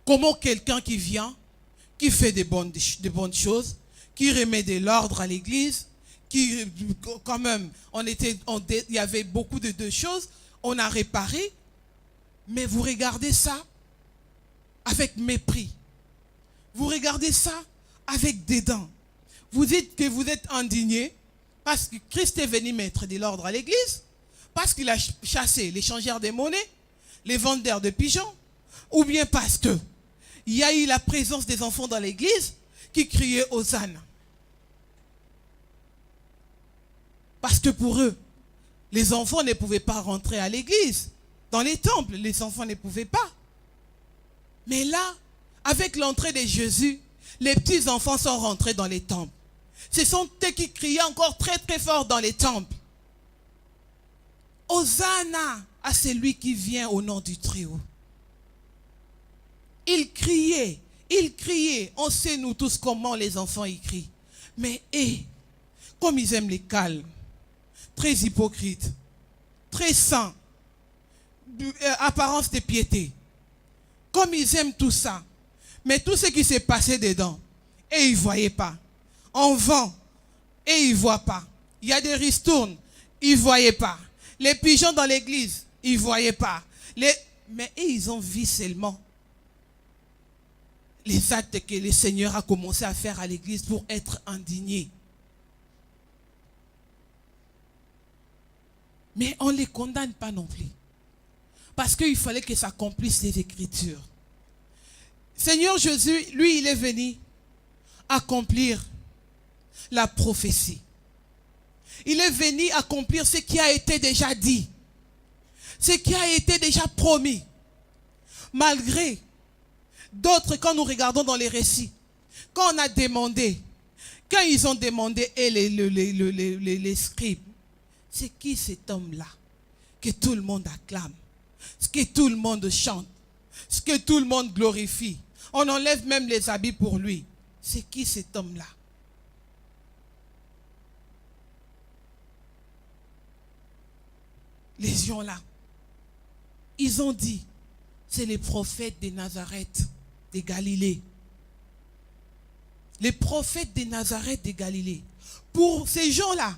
Comment quelqu'un qui vient, qui fait de bonnes choses, qui remet de l'ordre à l'église, qui, quand même, il y avait beaucoup de choses, on a réparé, mais vous regardez ça avec mépris. Vous regardez ça avec dédain. Vous dites que vous êtes indigné parce que Christ est venu mettre de l'ordre à l'église, parce qu'il a chassé les changeurs de monnaie, les vendeurs de pigeons, ou bien parce que il y a eu la présence des enfants dans l'église qui criaient Hosanna. Parce que pour eux, les enfants ne pouvaient pas rentrer à l'église. Dans les temples, les enfants ne pouvaient pas. Mais là, avec l'entrée de Jésus, les petits enfants sont rentrés dans les temples. Ce sont eux qui criaient encore très très fort dans les temples. Hosanna à celui qui vient au nom du Très-Haut. Ils criaient. On sait nous tous comment les enfants y crient. Mais comme ils aiment les calmes, très hypocrites, très saints, apparence de piété, comme ils aiment tout ça, mais tout ce qui s'est passé dedans, et ils ne voyaient pas. On vend, et ils ne voient pas. Il y a des ristournes, ils ne voyaient pas. Les pigeons dans l'église, ils ne voyaient pas. Mais ils ont vu seulement les actes que le Seigneur a commencé à faire à l'église pour être indignés. Mais on ne les condamne pas non plus. Parce qu'il fallait que s'accomplissent les Écritures. Seigneur Jésus, lui, il est venu accomplir la prophétie. Il est venu accomplir ce qui a été déjà dit. Ce qui a été déjà promis. Malgré d'autres, quand nous regardons dans les récits, quand on a demandé, quand ils ont demandé, et les scribes, c'est qui cet homme-là que tout le monde acclame, que tout le monde chante, que tout le monde glorifie. On enlève même les habits pour lui. C'est qui cet homme-là? Les gens-là, ils ont dit, c'est les prophètes de Nazareth, de Galilée. Les prophètes de Nazareth de Galilée. Pour ces gens-là,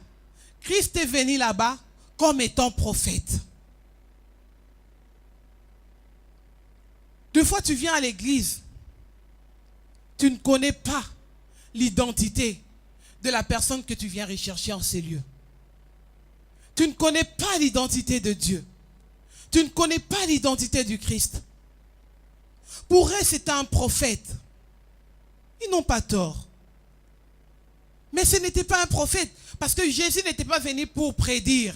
Christ est venu là-bas comme étant prophète. Deux fois tu viens à l'église, tu ne connais pas l'identité de la personne que tu viens rechercher en ces lieux. Tu ne connais pas l'identité de Dieu. Tu ne connais pas l'identité du Christ. Pour eux, c'est un prophète. Ils n'ont pas tort. Mais ce n'était pas un prophète. Parce que Jésus n'était pas venu pour prédire.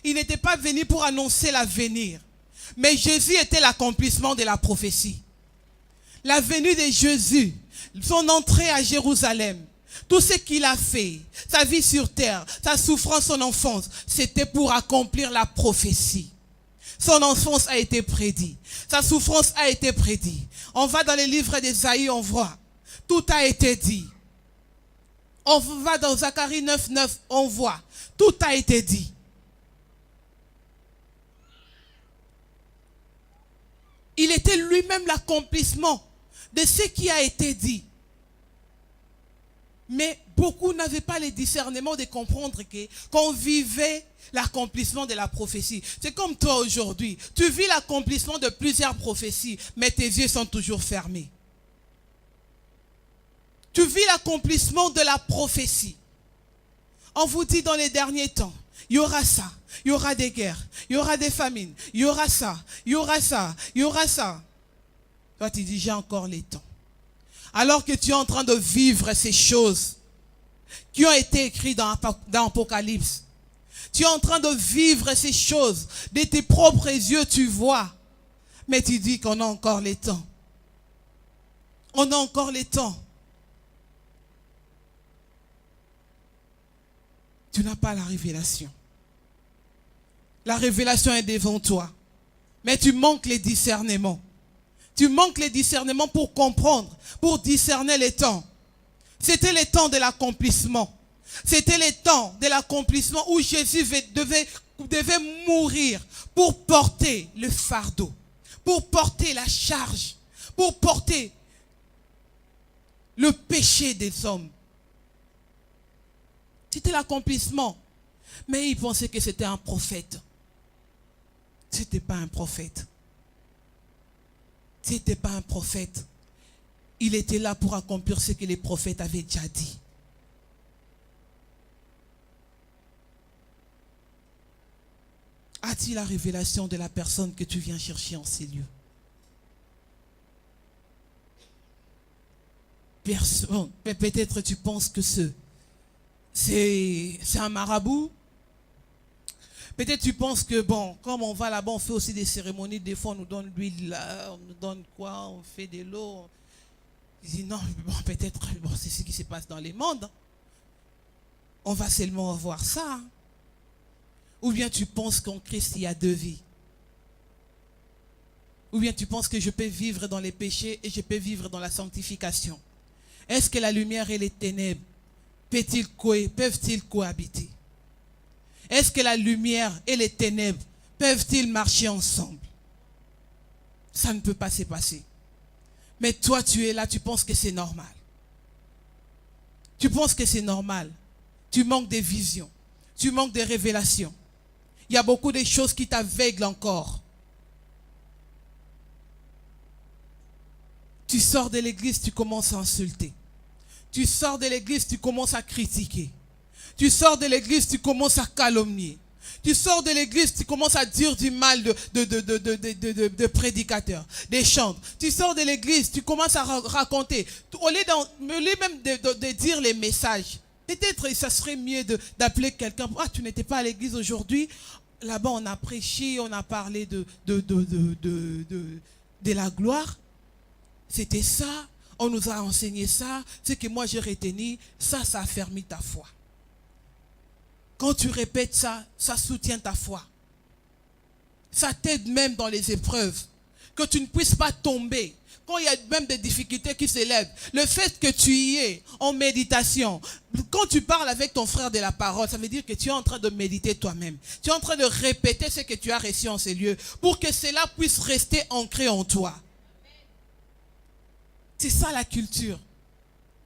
Il n'était pas venu pour annoncer l'avenir. Mais Jésus était l'accomplissement de la prophétie. La venue de Jésus, son entrée à Jérusalem, tout ce qu'il a fait, sa vie sur terre, sa souffrance, son enfance, c'était pour accomplir la prophétie. Son enfance a été prédit. Sa souffrance a été prédit. On va dans les livres d'Ésaïe, on voit. Tout a été dit. On va dans Zacharie 9:9, on voit. Tout a été dit. Il était lui-même l'accomplissement de ce qui a été dit. Mais beaucoup n'avaient pas le discernement de comprendre qu'on vivait l'accomplissement de la prophétie. C'est comme toi aujourd'hui. Tu vis l'accomplissement de plusieurs prophéties, mais tes yeux sont toujours fermés. Tu vis l'accomplissement de la prophétie. On vous dit dans les derniers temps, il y aura ça, il y aura des guerres, il y aura des famines, il y aura ça, il y aura ça, il y aura ça. Toi, tu dis, j'ai encore les temps. Alors que tu es en train de vivre ces choses qui ont été écrites dans Apocalypse. Tu es en train de vivre ces choses. De tes propres yeux, tu vois. Mais tu dis qu'on a encore les temps. On a encore les temps. Tu n'as pas la révélation. La révélation est devant toi. Mais tu manques les discernements. Tu manques les discernements pour comprendre, pour discerner les temps. C'était les temps de l'accomplissement. C'était les temps de l'accomplissement où Jésus devait mourir pour porter le fardeau, pour porter la charge, pour porter le péché des hommes. C'était l'accomplissement. Mais ils pensaient que c'était un prophète. Ce n'était pas un prophète. Ce n'était pas un prophète. Il était là pour accomplir ce que les prophètes avaient déjà dit. As-tu la révélation de la personne que tu viens chercher en ces lieux? Peut-être tu penses que c'est un marabout. Peut-être tu penses que, bon, comme on va là-bas, on fait aussi des cérémonies. Des fois, on nous donne l'huile là, on nous donne quoi, on fait de l'eau. Il dit non, bon, peut-être, bon, c'est ce qui se passe dans les mondes. On va seulement voir ça. Ou bien tu penses qu'en Christ, il y a deux vies. Ou bien tu penses que je peux vivre dans les péchés et je peux vivre dans la sanctification. Est-ce que la lumière et les ténèbres peuvent-ils cohabiter? Est-ce que la lumière et les ténèbres peuvent-ils marcher ensemble? Ça ne peut pas se passer. Mais toi, tu es là, tu penses que c'est normal. Tu penses que c'est normal. Tu manques de vision. Tu manques de révélation. Il y a beaucoup de choses qui t'aveuglent encore. Tu sors de l'église, tu commences à insulter. Tu sors de l'église, tu commences à critiquer. Tu sors de l'église, tu commences à calomnier. Tu sors de l'église, tu commences à dire du mal de prédicateurs, des chantres. Tu sors de l'église, tu commences à raconter. Au lieu même de dire les messages, peut-être ça serait mieux d'appeler quelqu'un. Ah, tu n'étais pas à l'église aujourd'hui. Là-bas, on a prêché, on a parlé de la gloire. C'était ça. On nous a enseigné ça. Ce que moi j'ai retenu, ça affermit ta foi. Quand tu répètes ça, ça soutient ta foi. Ça t'aide même dans les épreuves. Que tu ne puisses pas tomber. Quand il y a même des difficultés qui s'élèvent, le fait que tu y es en méditation, quand tu parles avec ton frère de la parole, ça veut dire que tu es en train de méditer toi-même. Tu es en train de répéter ce que tu as reçu en ces lieux pour que cela puisse rester ancré en toi. C'est ça la culture.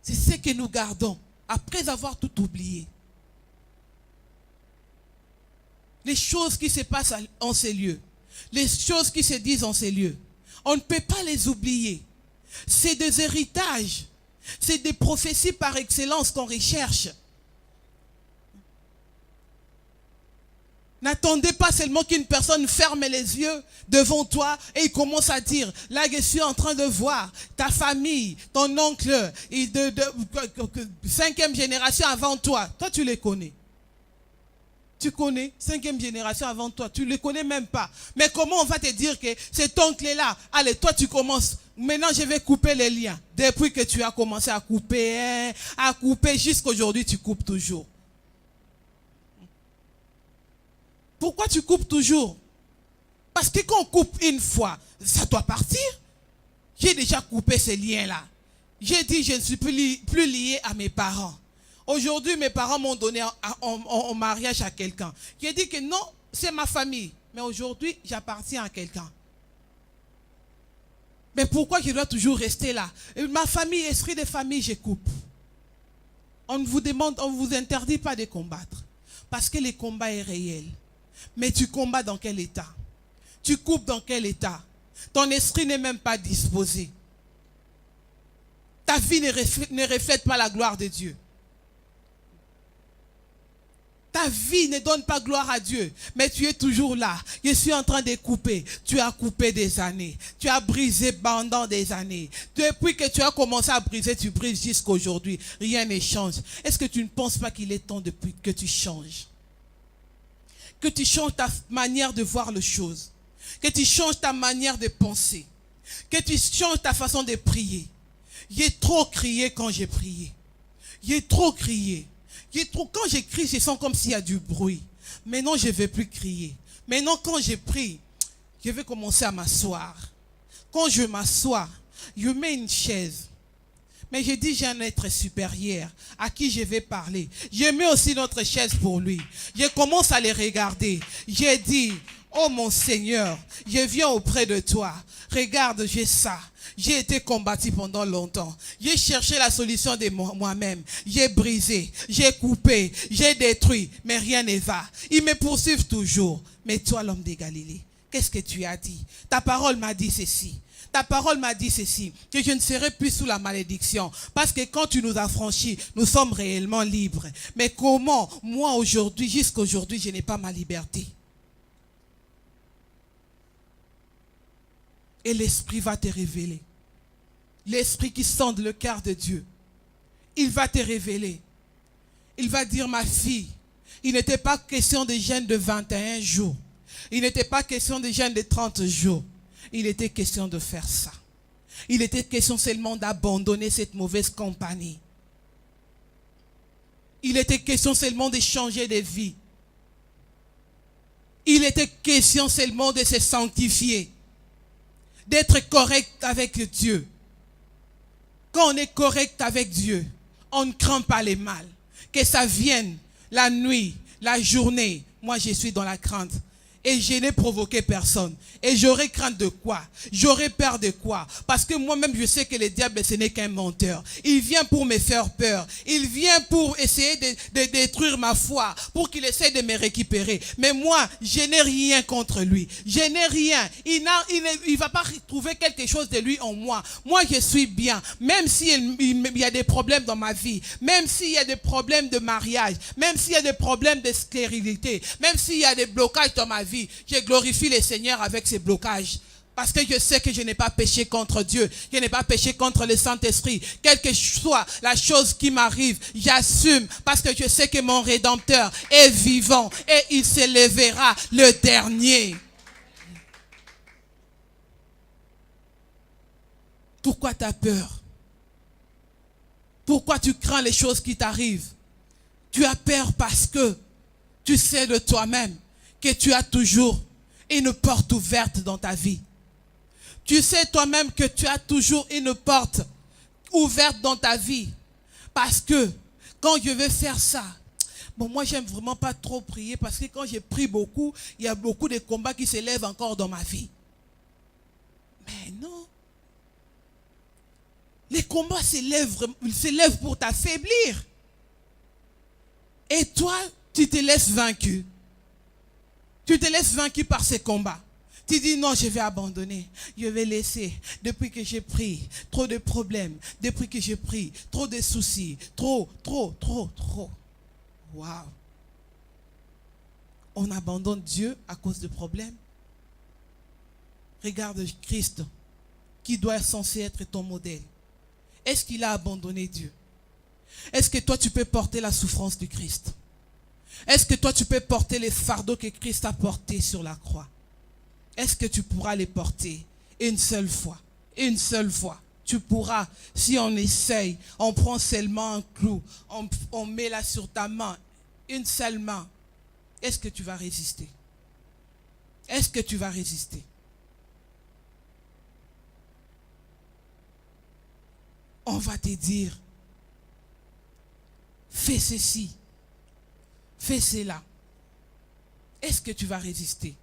C'est ce que nous gardons après avoir tout oublié. Les choses qui se passent en ces lieux, les choses qui se disent en ces lieux, on ne peut pas les oublier. C'est des héritages, c'est des prophéties par excellence qu'on recherche. N'attendez pas seulement qu'une personne ferme les yeux devant toi et il commence à dire, là je suis en train de voir ta famille, ton oncle, de 5e génération avant toi. Toi tu les connais. Tu connais 5e génération avant toi, tu ne les connais même pas. Mais comment on va te dire que cet oncle-là, allez, toi tu commences, maintenant je vais couper les liens. Depuis que tu as commencé à couper jusqu'à aujourd'hui, tu coupes toujours. Pourquoi tu coupes toujours? Parce que quand on coupe une fois, ça doit partir. J'ai déjà coupé ces liens-là. J'ai dit, je ne suis plus lié à mes parents. Aujourd'hui, mes parents m'ont donné en mariage à quelqu'un. J'ai dit que non, c'est ma famille. Mais aujourd'hui, j'appartiens à quelqu'un. Mais pourquoi je dois toujours rester là? Ma famille, esprit de famille, je coupe. On ne vous demande, on ne vous interdit pas de combattre. Parce que le combat est réel. Mais tu combats dans quel état? Tu coupes dans quel état? Ton esprit n'est même pas disposé. Ta vie ne reflète pas la gloire de Dieu. Ta vie ne donne pas gloire à Dieu, mais tu es toujours là. Je suis en train de couper. Tu as coupé des années. Tu as brisé pendant des années. Depuis que tu as commencé à briser, tu brises jusqu'à aujourd'hui. Rien ne change. Est-ce que tu ne penses pas qu'il est temps depuis que tu changes? Que tu changes ta manière de voir les choses. Que tu changes ta manière de penser. Que tu changes ta façon de prier. J'ai trop crié quand j'ai prié. J'ai trop crié. Quand je crie, je sens comme s'il y a du bruit. Maintenant, je ne vais plus crier. Maintenant, quand je prie, je vais commencer à m'asseoir. Quand je m'assois, je mets une chaise. Mais je dis, j'ai un être supérieur à qui je vais parler. Je mets aussi notre chaise pour lui. Je commence à les regarder. Je dis, oh mon Seigneur, je viens auprès de toi. Regarde, j'ai ça. J'ai été combattu pendant longtemps. J'ai cherché la solution de moi-même. J'ai brisé, j'ai coupé, j'ai détruit, mais rien ne va. Ils me poursuivent toujours. Mais toi, l'homme de Galilée, qu'est-ce que tu as dit? Ta parole m'a dit ceci. Ta parole m'a dit ceci, que je ne serai plus sous la malédiction. Parce que quand tu nous as franchis, nous sommes réellement libres. Mais comment, moi aujourd'hui, jusqu'à aujourd'hui, je n'ai pas ma liberté? Et l'Esprit va te révéler. L'Esprit qui sonde le cœur de Dieu. Il va te révéler. Il va dire, ma fille, il n'était pas question de jeûne de 21 jours. Il n'était pas question de jeûne de 30 jours. Il était question de faire ça. Il était question seulement d'abandonner cette mauvaise compagnie. Il était question seulement de changer de vie. Il était question seulement de se sanctifier. D'être correct avec Dieu. Quand on est correct avec Dieu, on ne craint pas les mal. Que ça vienne la nuit, la journée, moi je suis dans la crainte. Et je n'ai provoqué personne. Et j'aurais crainte de quoi? J'aurais peur de quoi? Parce que moi-même, je sais que le diable, ce n'est qu'un menteur. Il vient pour me faire peur. Il vient pour essayer de détruire ma foi. Pour qu'il essaie de me récupérer. Mais moi, je n'ai rien contre lui. Je n'ai rien. Il ne va pas trouver quelque chose de lui en moi. Moi, je suis bien. Même s'il y a des problèmes dans ma vie. Même s'il y a des problèmes de mariage. Même s'il y a des problèmes de stérilité. Même s'il y a des blocages dans ma vie. Je glorifie le Seigneur avec ces blocages. Parce que je sais que je n'ai pas péché contre Dieu. Je n'ai pas péché contre le Saint-Esprit. Quelle que soit la chose qui m'arrive, j'assume. Parce que je sais que mon Rédempteur est vivant. Et il se lèvera le dernier. Pourquoi tu as peur? Pourquoi tu crains les choses qui t'arrivent? Tu as peur parce que tu sais de toi-même que tu as toujours une porte ouverte dans ta vie. Tu sais toi-même que tu as toujours une porte ouverte dans ta vie. Parce que quand je vais faire ça, bon, moi j'aime vraiment pas trop prier parce que quand je prie beaucoup, il y a beaucoup de combats qui s'élèvent encore dans ma vie. Mais non. Les combats s'élèvent pour t'affaiblir. Et toi, tu te laisses vaincu. Tu te laisses vaincu par ces combats. Tu dis non, je vais abandonner. Je vais laisser. Depuis que j'ai pris, trop de problèmes. Depuis que j'ai pris, trop de soucis. Trop. Waouh. On abandonne Dieu à cause de problèmes. Regarde Christ, qui doit être censé être ton modèle. Est-ce qu'il a abandonné Dieu? Est-ce que toi tu peux porter la souffrance du Christ? Est-ce que toi tu peux porter les fardeaux que Christ a portés sur la croix? Est-ce que tu pourras les porter une seule fois? Une seule fois. Tu pourras, si on essaye, on prend seulement un clou, on met là sur ta main, une seule main. Est-ce que tu vas résister? Est-ce que tu vas résister? On va te dire, fais ceci. Fais cela. Est-ce que tu vas résister?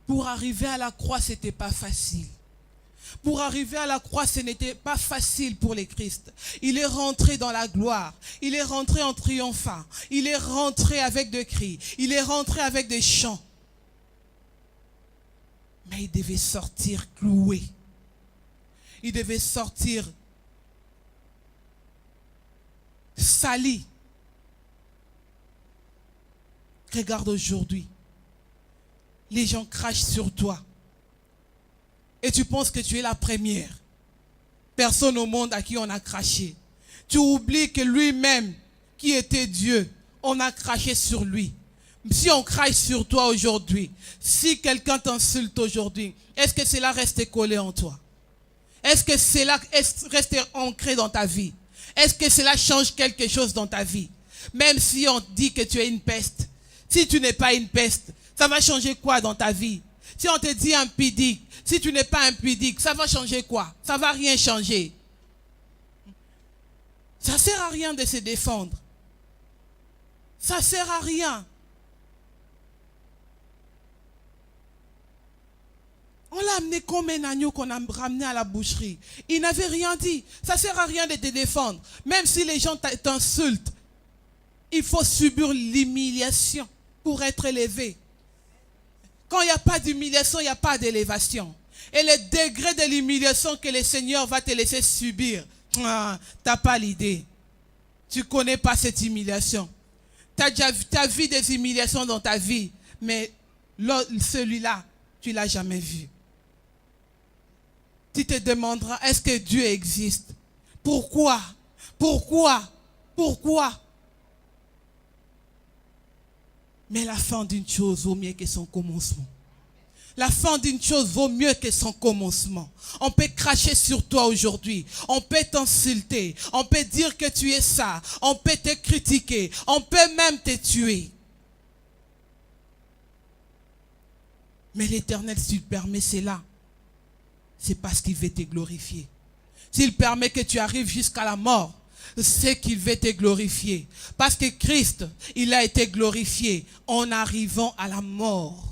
Pour arriver à la croix, ce n'était pas facile. Pour arriver à la croix, ce n'était pas facile pour les Christ. Il est rentré dans la gloire. Il est rentré en triomphant. Il est rentré avec des cris. Il est rentré avec des chants. Mais il devait sortir cloué. Il devait sortir sali. Regarde aujourd'hui. Les gens crachent sur toi. Et tu penses que tu es la première personne au monde à qui on a craché. Tu oublies que lui-même, qui était Dieu, on a craché sur lui. Si on crache sur toi aujourd'hui, si quelqu'un t'insulte aujourd'hui, est-ce que cela reste collé en toi? Est-ce que cela reste ancré dans ta vie? Est-ce que cela change quelque chose dans ta vie? Même si on dit que tu es une peste, si tu n'es pas une peste, ça va changer quoi dans ta vie? Si on te dit impudique, si tu n'es pas impudique, ça va changer quoi? Ça va rien changer. Ça sert à rien de se défendre. Ça sert à rien. On l'a amené comme un agneau qu'on a ramené à la boucherie. Il n'avait rien dit. Ça sert à rien de te défendre. Même si les gens t'insultent, il faut subir l'humiliation pour être élevé. Quand il n'y a pas d'humiliation, il n'y a pas d'élévation. Et le degré de l'humiliation que le Seigneur va te laisser subir, tu n'as pas l'idée. Tu ne connais pas cette humiliation. Tu as vu des humiliations dans ta vie, mais celui-là, tu ne l'as jamais vu. Tu te demanderas, est-ce que Dieu existe? Pourquoi? Pourquoi? Pourquoi? Mais la fin d'une chose vaut mieux que son commencement. La fin d'une chose vaut mieux que son commencement. On peut cracher sur toi aujourd'hui. On peut t'insulter. On peut dire que tu es ça. On peut te critiquer. On peut même te tuer. Mais l'Éternel, s'il permet cela, c'est parce qu'il veut te glorifier. S'il permet que tu arrives jusqu'à la mort, c'est qu'il veut te glorifier. Parce que Christ, il a été glorifié en arrivant à la mort.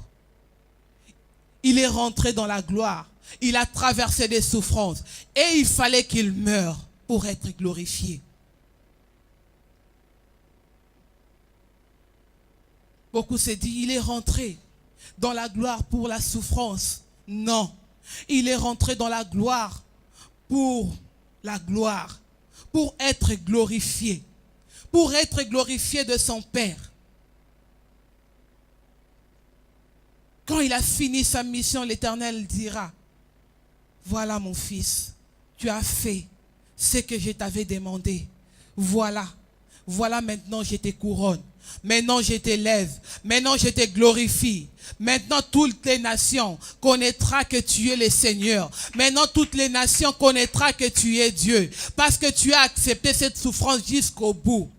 Il est rentré dans la gloire. Il a traversé des souffrances. Et il fallait qu'il meure pour être glorifié. Beaucoup se disent, il est rentré dans la gloire pour la souffrance. Non. Il est rentré dans la gloire pour la gloire. Pour être glorifié. Pour être glorifié de son Père. Quand il a fini sa mission, l'Éternel dira, voilà mon fils, tu as fait ce que je t'avais demandé. Voilà, voilà maintenant je te couronne. Maintenant je t'élève. Maintenant je te glorifie. Maintenant toutes les nations connaîtront que tu es le Seigneur. Maintenant toutes les nations connaîtront que tu es Dieu. Parce que tu as accepté cette souffrance jusqu'au bout.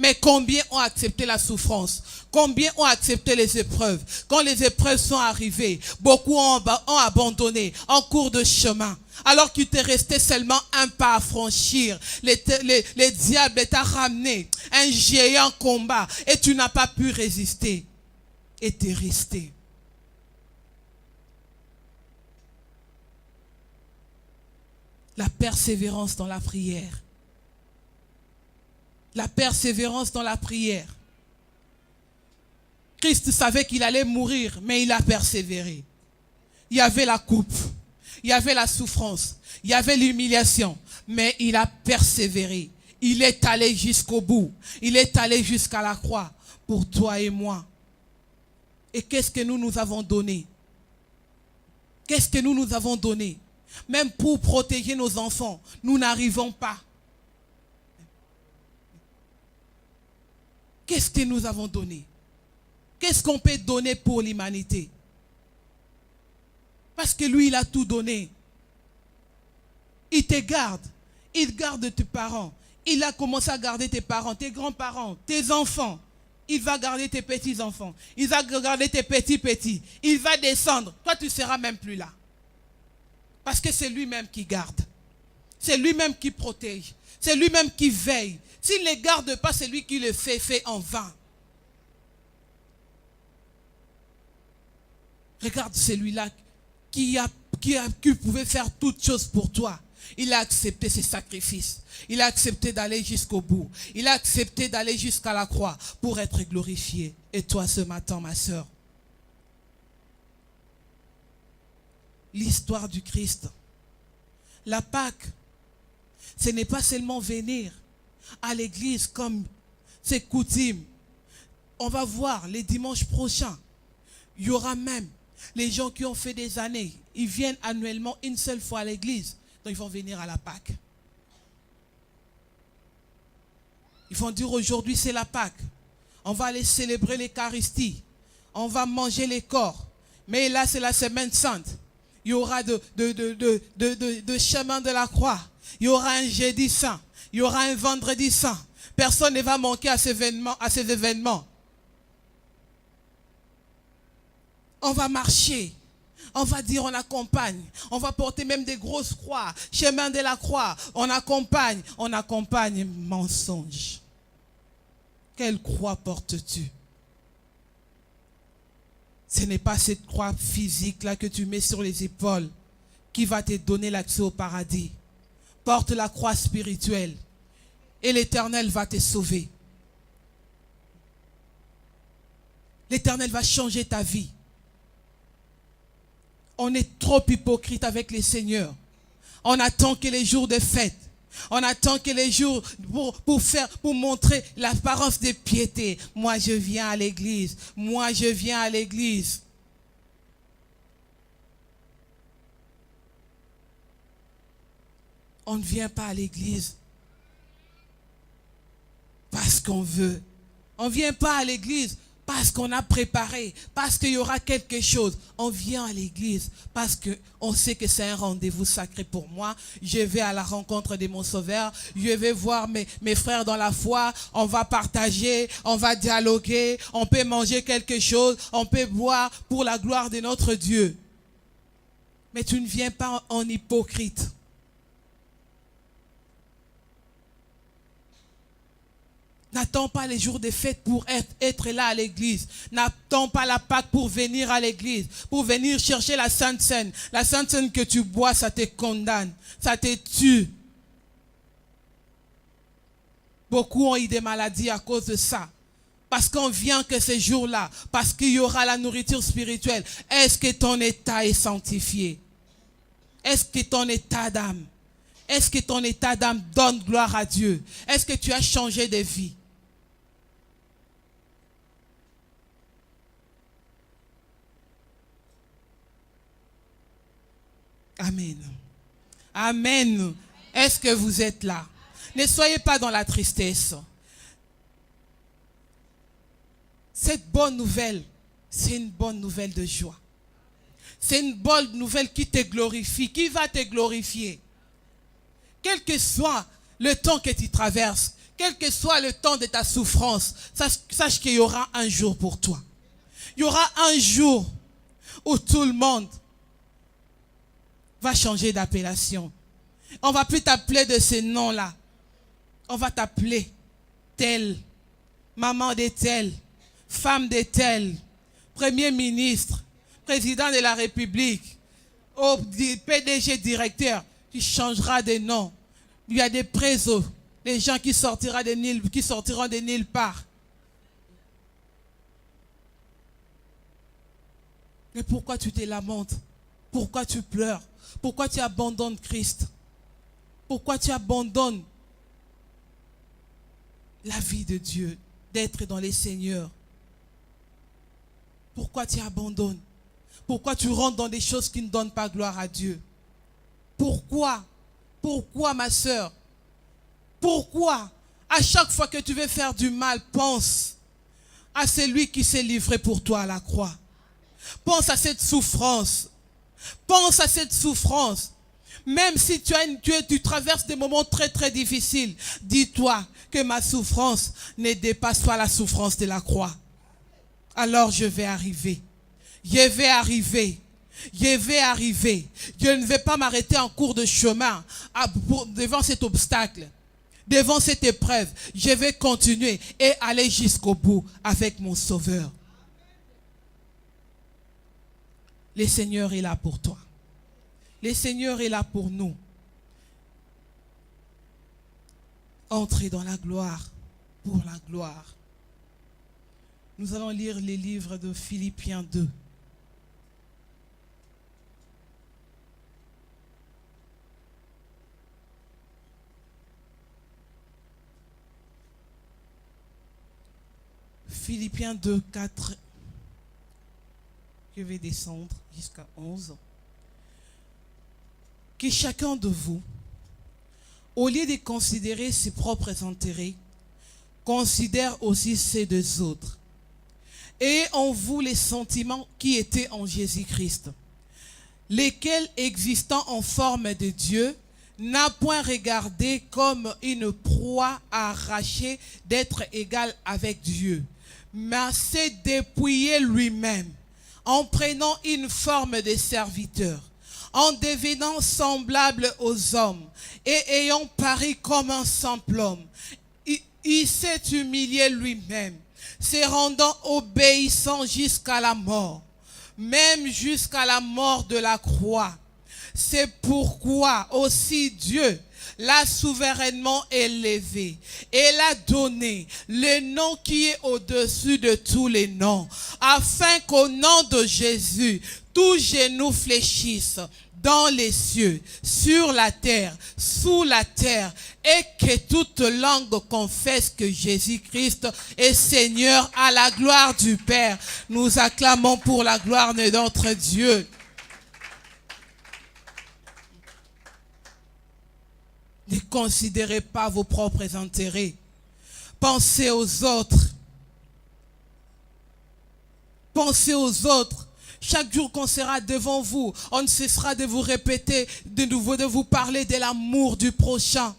Mais combien ont accepté la souffrance? Combien ont accepté les épreuves? Quand les épreuves sont arrivées, beaucoup ont abandonné en cours de chemin. Alors qu'il t'est resté seulement un pas à franchir. Les diables t'a ramené un géant combat et tu n'as pas pu résister. Et t'es resté. La persévérance dans la prière. La persévérance dans la prière. Christ savait qu'il allait mourir, mais il a persévéré. Il y avait la coupe, il y avait la souffrance, il y avait l'humiliation, mais il a persévéré. Il est allé jusqu'au bout. Il est allé jusqu'à la croix pour toi et moi. Et qu'est-ce que nous avons donné? Qu'est-ce que nous avons donné? Même pour protéger nos enfants, nous n'arrivons pas. Qu'est-ce que nous avons donné? Qu'est-ce qu'on peut donner pour l'humanité? Parce que lui, il a tout donné. Il te garde. Il garde tes parents. Il a commencé à garder tes parents, tes grands-parents, tes enfants. Il va garder tes petits-enfants. Il va garder tes petits-petits. Il va descendre. Toi, tu ne seras même plus là. Parce que c'est lui-même qui garde. C'est lui-même qui protège. C'est lui-même qui veille. S'il ne les garde pas, c'est lui qui le fait en vain. Regarde celui-là qui qui pouvait faire toutes choses pour toi. Il a accepté ses sacrifices. Il a accepté d'aller jusqu'au bout. Il a accepté d'aller jusqu'à la croix pour être glorifié. Et toi ce matin, ma sœur, l'histoire du Christ, la Pâque, ce n'est pas seulement venir à l'église comme c'est coutume. On va voir les dimanches prochains. Il y aura même les gens qui ont fait des années. Ils viennent annuellement une seule fois à l'église. Donc ils vont venir à la Pâque. Ils vont dire aujourd'hui c'est la Pâque. On va aller célébrer l'Eucharistie. On va manger les corps. Mais là c'est la semaine sainte. Il y aura de chemin de la croix. Il y aura un jeudi saint. Il y aura un vendredi saint. Personne ne va manquer à ces événements. On va marcher. On va dire on accompagne. On va porter même des grosses croix. Chemin de la croix. On accompagne. On accompagne. Mensonge. Quelle croix portes-tu? Ce n'est pas cette croix physique-là que tu mets sur les épaules qui va te donner l'accès au paradis. Porte la croix spirituelle et l'Éternel va te sauver. L'Éternel va changer ta vie. On est trop hypocrite avec les seigneurs. On attend que les jours de fête. On attend que les jours pour montrer l'apparence de piété. Moi, je viens à l'église. Moi, je viens à l'église. On ne vient pas à l'église parce qu'on veut. On ne vient pas à l'église parce qu'on a préparé, parce qu'il y aura quelque chose. On vient à l'église parce qu'on sait que c'est un rendez-vous sacré pour moi. Je vais à la rencontre de mon Sauveur. Je vais voir mes frères dans la foi. On va partager, on va dialoguer, on peut manger quelque chose, on peut boire pour la gloire de notre Dieu. Mais tu ne viens pas en hypocrite. N'attends pas les jours de fête pour être là à l'église. N'attends pas la Pâque pour venir à l'église, pour venir chercher la Sainte Seine. La Sainte Seine que tu bois, ça te condamne, ça te tue. Beaucoup ont eu des maladies à cause de ça. Parce qu'on vient que ces jours-là, parce qu'il y aura la nourriture spirituelle. Est-ce que ton état est sanctifié? Est-ce que ton état d'âme? Est-ce que ton état d'âme donne gloire à Dieu? Est-ce que tu as changé de vie? Amen. Amen. Est-ce que vous êtes là? Ne soyez pas dans la tristesse. Cette bonne nouvelle, c'est une bonne nouvelle de joie. C'est une bonne nouvelle qui te glorifie, qui va te glorifier. Quel que soit le temps que tu traverses, quel que soit le temps de ta souffrance, sache qu'il y aura un jour pour toi. Il y aura un jour où tout le monde va changer d'appellation. On ne va plus t'appeler de ces noms-là. On va t'appeler tel, maman de tel, femme de tel, premier ministre, président de la République, PDG directeur. Tu changeras de nom. Il y a des présos, les gens qui sortiront de nulle part. Mais pourquoi tu te lamentes? Pourquoi tu pleures? Pourquoi tu abandonnes Christ? Pourquoi tu abandonnes la vie de Dieu, d'être dans les seigneurs? Pourquoi tu abandonnes? Pourquoi tu rentres dans des choses qui ne donnent pas gloire à Dieu? Pourquoi? Pourquoi, ma sœur? Pourquoi? À chaque fois que tu veux faire du mal, pense à celui qui s'est livré pour toi à la croix. Pense à cette souffrance. Pense à cette souffrance. Même si tu traverses des moments très très difficiles, dis-toi que ma souffrance ne dépasse pas la souffrance de la croix. Alors je vais arriver. Je vais arriver. Je vais arriver. Je ne vais pas m'arrêter en cours de chemin devant cet obstacle, devant cette épreuve. Je vais continuer et aller jusqu'au bout avec mon Sauveur. Le Seigneur est là pour toi. Le Seigneur est là pour nous. Entrez dans la gloire, pour la gloire. Nous allons lire les livres de Philippiens 2. Philippiens 2, 4. Je vais descendre jusqu'à 11. Que chacun de vous, au lieu de considérer ses propres intérêts, considère aussi ceux des autres. Et en vous les sentiments qui étaient en Jésus-Christ, lesquels, existant en forme de Dieu, n'a point regardé comme une proie arrachée d'être égal avec Dieu, mais s'est dépouillé lui-même, en prenant une forme de serviteur, en devenant semblable aux hommes, et ayant paru comme un simple homme. Il s'est humilié lui-même, se rendant obéissant jusqu'à la mort, même jusqu'à la mort de la croix. C'est pourquoi aussi Dieu l'a souverainement élevé et l'a donné le nom qui est au-dessus de tous les noms, afin qu'au nom de Jésus, tout genou fléchisse dans les cieux, sur la terre, sous la terre, et que toute langue confesse que Jésus-Christ est Seigneur, à la gloire du Père. Nous acclamons pour la gloire de notre Dieu. Ne considérez pas vos propres intérêts. Pensez aux autres. Pensez aux autres. Chaque jour qu'on sera devant vous, on ne cessera de vous répéter, de nouveau de vous parler de l'amour du prochain.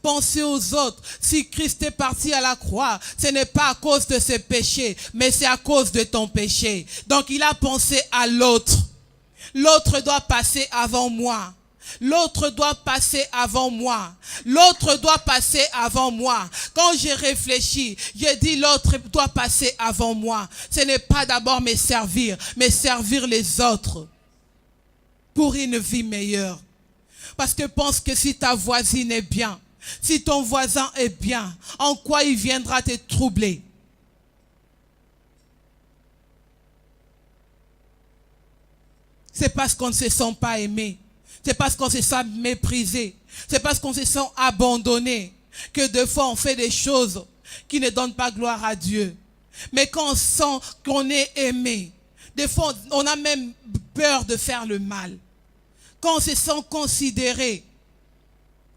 Pensez aux autres. Si Christ est parti à la croix, ce n'est pas à cause de ses péchés, mais c'est à cause de ton péché. Donc il a pensé à l'autre. L'autre doit passer avant moi. L'autre doit passer avant moi. L'autre doit passer avant moi. Quand j'ai réfléchi, j'ai dit l'autre doit passer avant moi. Ce n'est pas d'abord me servir, mais servir les autres pour une vie meilleure. Parce que pense que si ta voisine est bien, si ton voisin est bien, en quoi il viendra te troubler? C'est parce qu'on ne se sent pas aimé. C'est parce qu'on se sent méprisé. C'est parce qu'on se sent abandonné que des fois on fait des choses qui ne donnent pas gloire à Dieu. Mais quand on sent qu'on est aimé, des fois on a même peur de faire le mal. Quand on se sent considéré,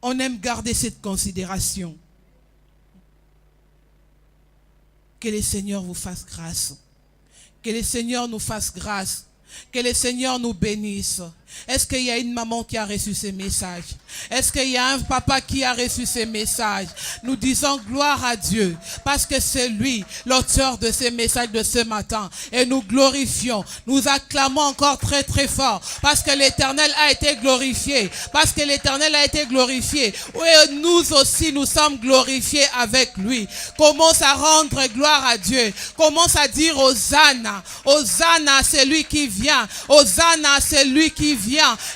on aime garder cette considération. Que le Seigneur vous fasse grâce. Que le Seigneur nous fasse grâce. Que le Seigneur nous bénisse. Est-ce qu'il y a une maman qui a reçu ces messages? Est-ce qu'il y a un papa qui a reçu ces messages? Nous disons gloire à Dieu parce que c'est lui l'auteur de ces messages de ce matin. Et nous glorifions, nous acclamons encore très très fort parce que l'Éternel a été glorifié. Parce que l'Éternel a été glorifié. Et nous aussi nous sommes glorifiés avec lui. Commence à rendre gloire à Dieu. Commence à dire Hosanna. Hosanna, c'est lui qui vient. Hosanna, c'est lui qui vient.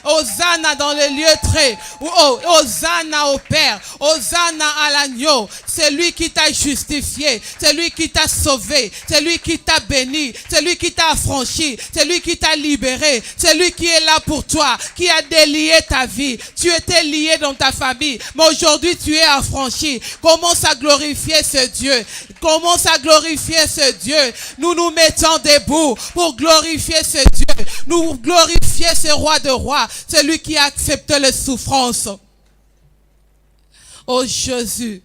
Hosanna dans les lieux très. Hosanna au Père. Hosanna à l'agneau. C'est lui qui t'a justifié. C'est lui qui t'a sauvé. C'est lui qui t'a béni. C'est lui qui t'a affranchi. C'est lui qui t'a libéré. C'est lui qui est là pour toi. Qui a délié ta vie. Tu étais lié dans ta famille. Mais aujourd'hui tu es affranchi. Commence à glorifier ce Dieu. Commence à glorifier ce Dieu. Nous nous mettons debout pour glorifier ce Dieu. Nous glorifier ce roi de rois. Celui qui a accepté les souffrances. Oh Jésus.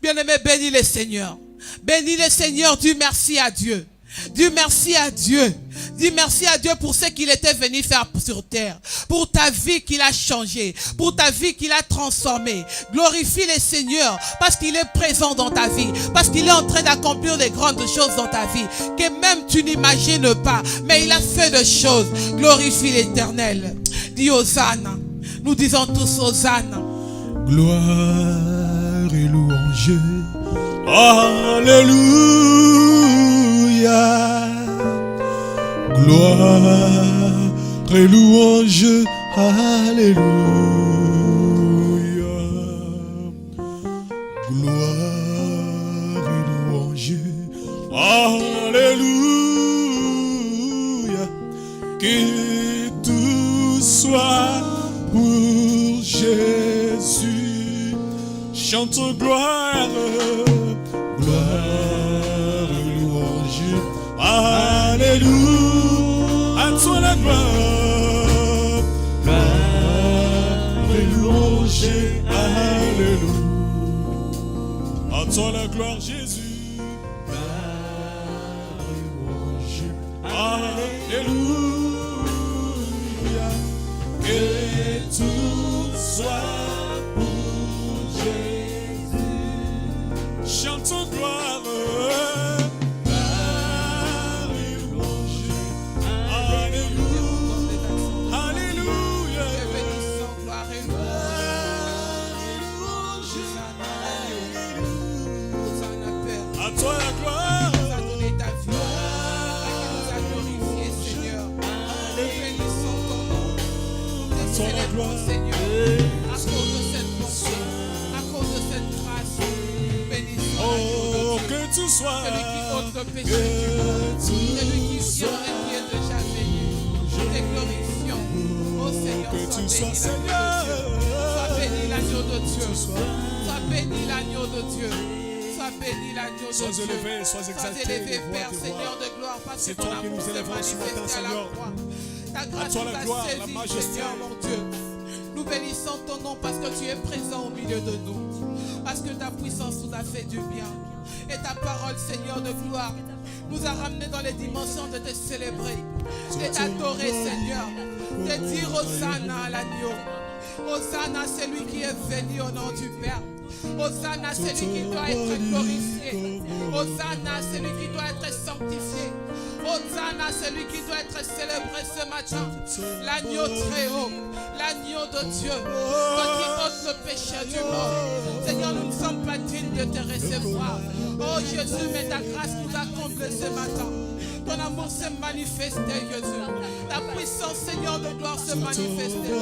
Bien-aimé, bénis le Seigneur. Bénis le Seigneur, dis merci à Dieu. Dis merci à Dieu. Dis merci à Dieu pour ce qu'il était venu faire sur terre. Pour ta vie qu'il a changé. Pour ta vie qu'il a transformée. Glorifie le Seigneur parce qu'il est présent dans ta vie. Parce qu'il est en train d'accomplir des grandes choses dans ta vie. Que même tu n'imagines pas. Mais il a fait des choses. Glorifie l'Éternel. Dis Hosanna. Nous disons tous Hosanna. Gloire et louange. Alléluia. Gloire et louange, alléluia. Gloire et louange, alléluia. Que tout soit pour Jésus. Chantons gloire, gloire et louange, alléluia. À toi la gloire, gloire et louange, alléluia. À toi la gloire, Jésus, gloire et louange, alléluia. Que tout soit pour Jésus. Chantons gloire, gloire et louange, alléluia, alléluia. Te bénissons, gloire et louange. Hosanna, Père. À toi la gloire, Tu nous as donné ta vie. Tu nous as glorifié, Seigneur. Nous bénissons ton nom. Nous te célébrons, Seigneur. À cause de cette bonté, à cause de cette grâce, nous bénissons oh, l'agneau de Dieu. que tu sois, Celui qui ôte le péché du monde, celui qui vient et qui est déjà venu. Nous te glorifions. Oh Seigneur, que tu sois, sois béni l'agneau de Dieu. Seigneur. Sois béni l'agneau de Dieu. Sois béni l'agneau de Dieu. Sois élevé, sois Sois exalté, élevé, vois Père, tes voix. Seigneur de gloire, parce C'est que ton toi qui amour nous s'est élèvons ce matin, manifesté à la Seigneur. croix. Ta grâce toi nous la a gloire, la saisis, majesté. Seigneur, mon Dieu. Nous bénissons ton nom parce que tu es présent au milieu de nous. Parce que ta puissance nous a fait du bien. Et ta parole, Seigneur de gloire, nous a ramenés dans les dimensions de te célébrer, de t'adorer, Seigneur, de dire Hosanna à l'agneau. Hosanna, celui qui est venu au nom du Père. Hosanna, celui qui doit être glorifié. Hosanna, celui qui doit être sanctifié. Hosanna, celui qui doit être célébré ce matin. L'agneau très haut, l'agneau de Dieu, toi qui ôtes le péché du monde. Seigneur, nous ne sommes pas dignes de te recevoir. Oh Jésus, mais ta grâce nous a comblés ce matin. Ton amour s'est manifesté, Jésus. Ta puissance, Seigneur de gloire, se manifestait.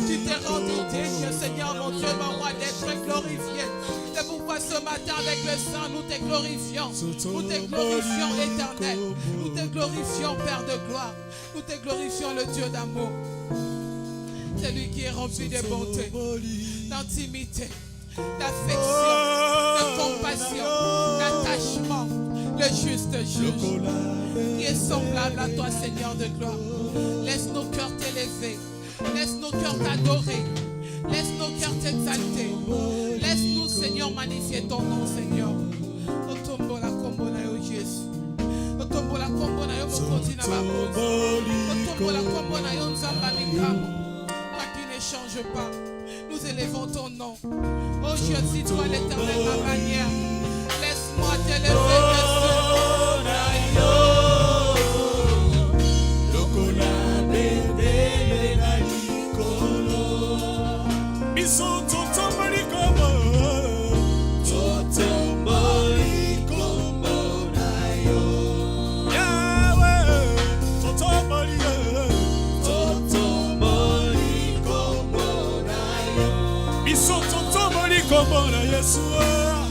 Tu t'es rendu digne, Seigneur, mon Dieu, mon roi, d'être glorifié. C'est pourquoi ce matin, avec le sang, nous te glorifions. Nous te glorifions, éternel. Nous te glorifions, Père de gloire. Nous te glorifions, le Dieu d'amour. C'est lui qui est rempli de bonté, d'intimité, d'affection, de compassion, d'attachement. Le juste juge, qui est semblable à toi, Seigneur de gloire. Laisse nos cœurs t'élever. Laisse nos cœurs t'adorer. Laisse nos cœurs t'exalter. Laisse-nous, Seigneur, magnifier ton nom, Seigneur. Otombo la combo na yo Jésus. Otombo la combo na yo mokonzi na bakonzi. Otombo la combo na yo nzamba mikamo. Toi qui ne change pas, nous élevons ton nom. Oh Jésus, toi l'éternel, ma bannière. Laisse-moi t'élever, Jésus. Como na Yeshua,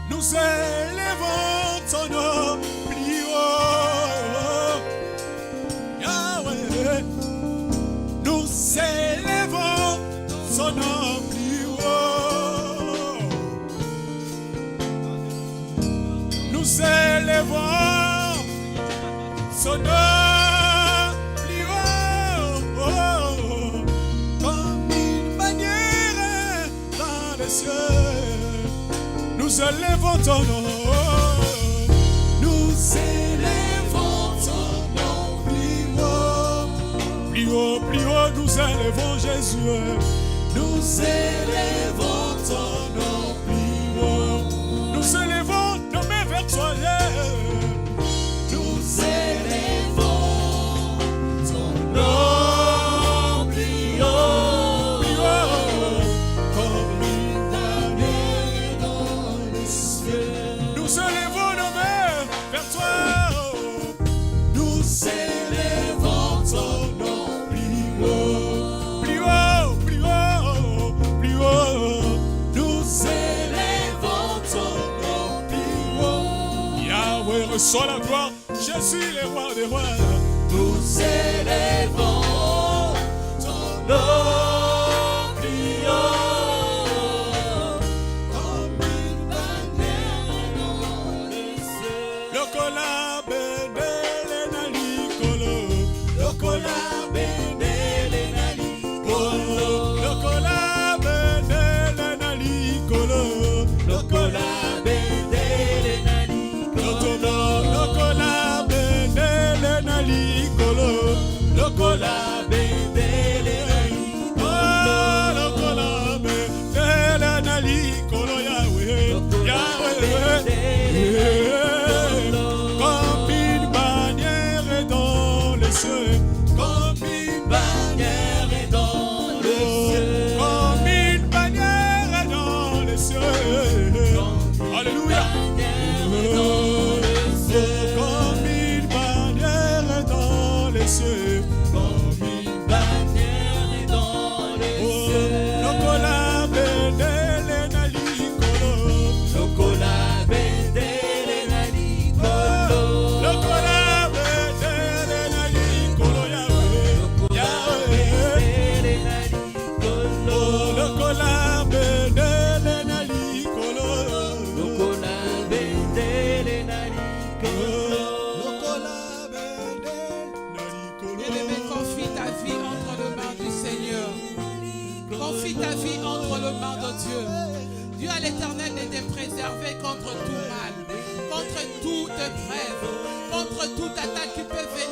nous élevons ton nom plus haut, Yahweh. Nous élevons son nom plus haut. Nous élevons son nom plus haut. Comme une bannière dans les cieux. Nous élevons ton nom. Nous élevons ton nom plus haut. Plus haut, plus haut, nous élevons Jésus. Nous élevons ton nom plus haut. Nous élevons nos mains vers toi. Nous élevons soit la gloire. Je suis le roi des rois. Nous célébrons ton nom brillant comme une bannière dans les cieux. Lokola benele na likolo. Lokola benele na likolo. Lokola benele na likolo. Lokola benele na likolo. Lokola benele na likolo. Lokola benele na likolo. Lokola benele na likolo. Yahweh, Yahweh. Comme une bannière dans les cieux. Comme une Bannière est dans les cieux. Comme une bannière dans les cieux. Alléluia. Comme une bannière dans les cieux. Comme une bannière est dans les cieux. Lokola benele na likolo. Lokola benele na likolo. Lokola benele na likolo. Yahweh, Yahweh. Benele na likolo. Lokola benele na likolo. Lokola benele na likolo. Lokola benele na likolo. Bien-aimé, confie ta vie entre les mains du Seigneur. Confie ta vie entre les mains de Dieu. Dieu à l'Éternel de te préserver contre tout mal, contre toute trêve, contre toute attaque qui peut venir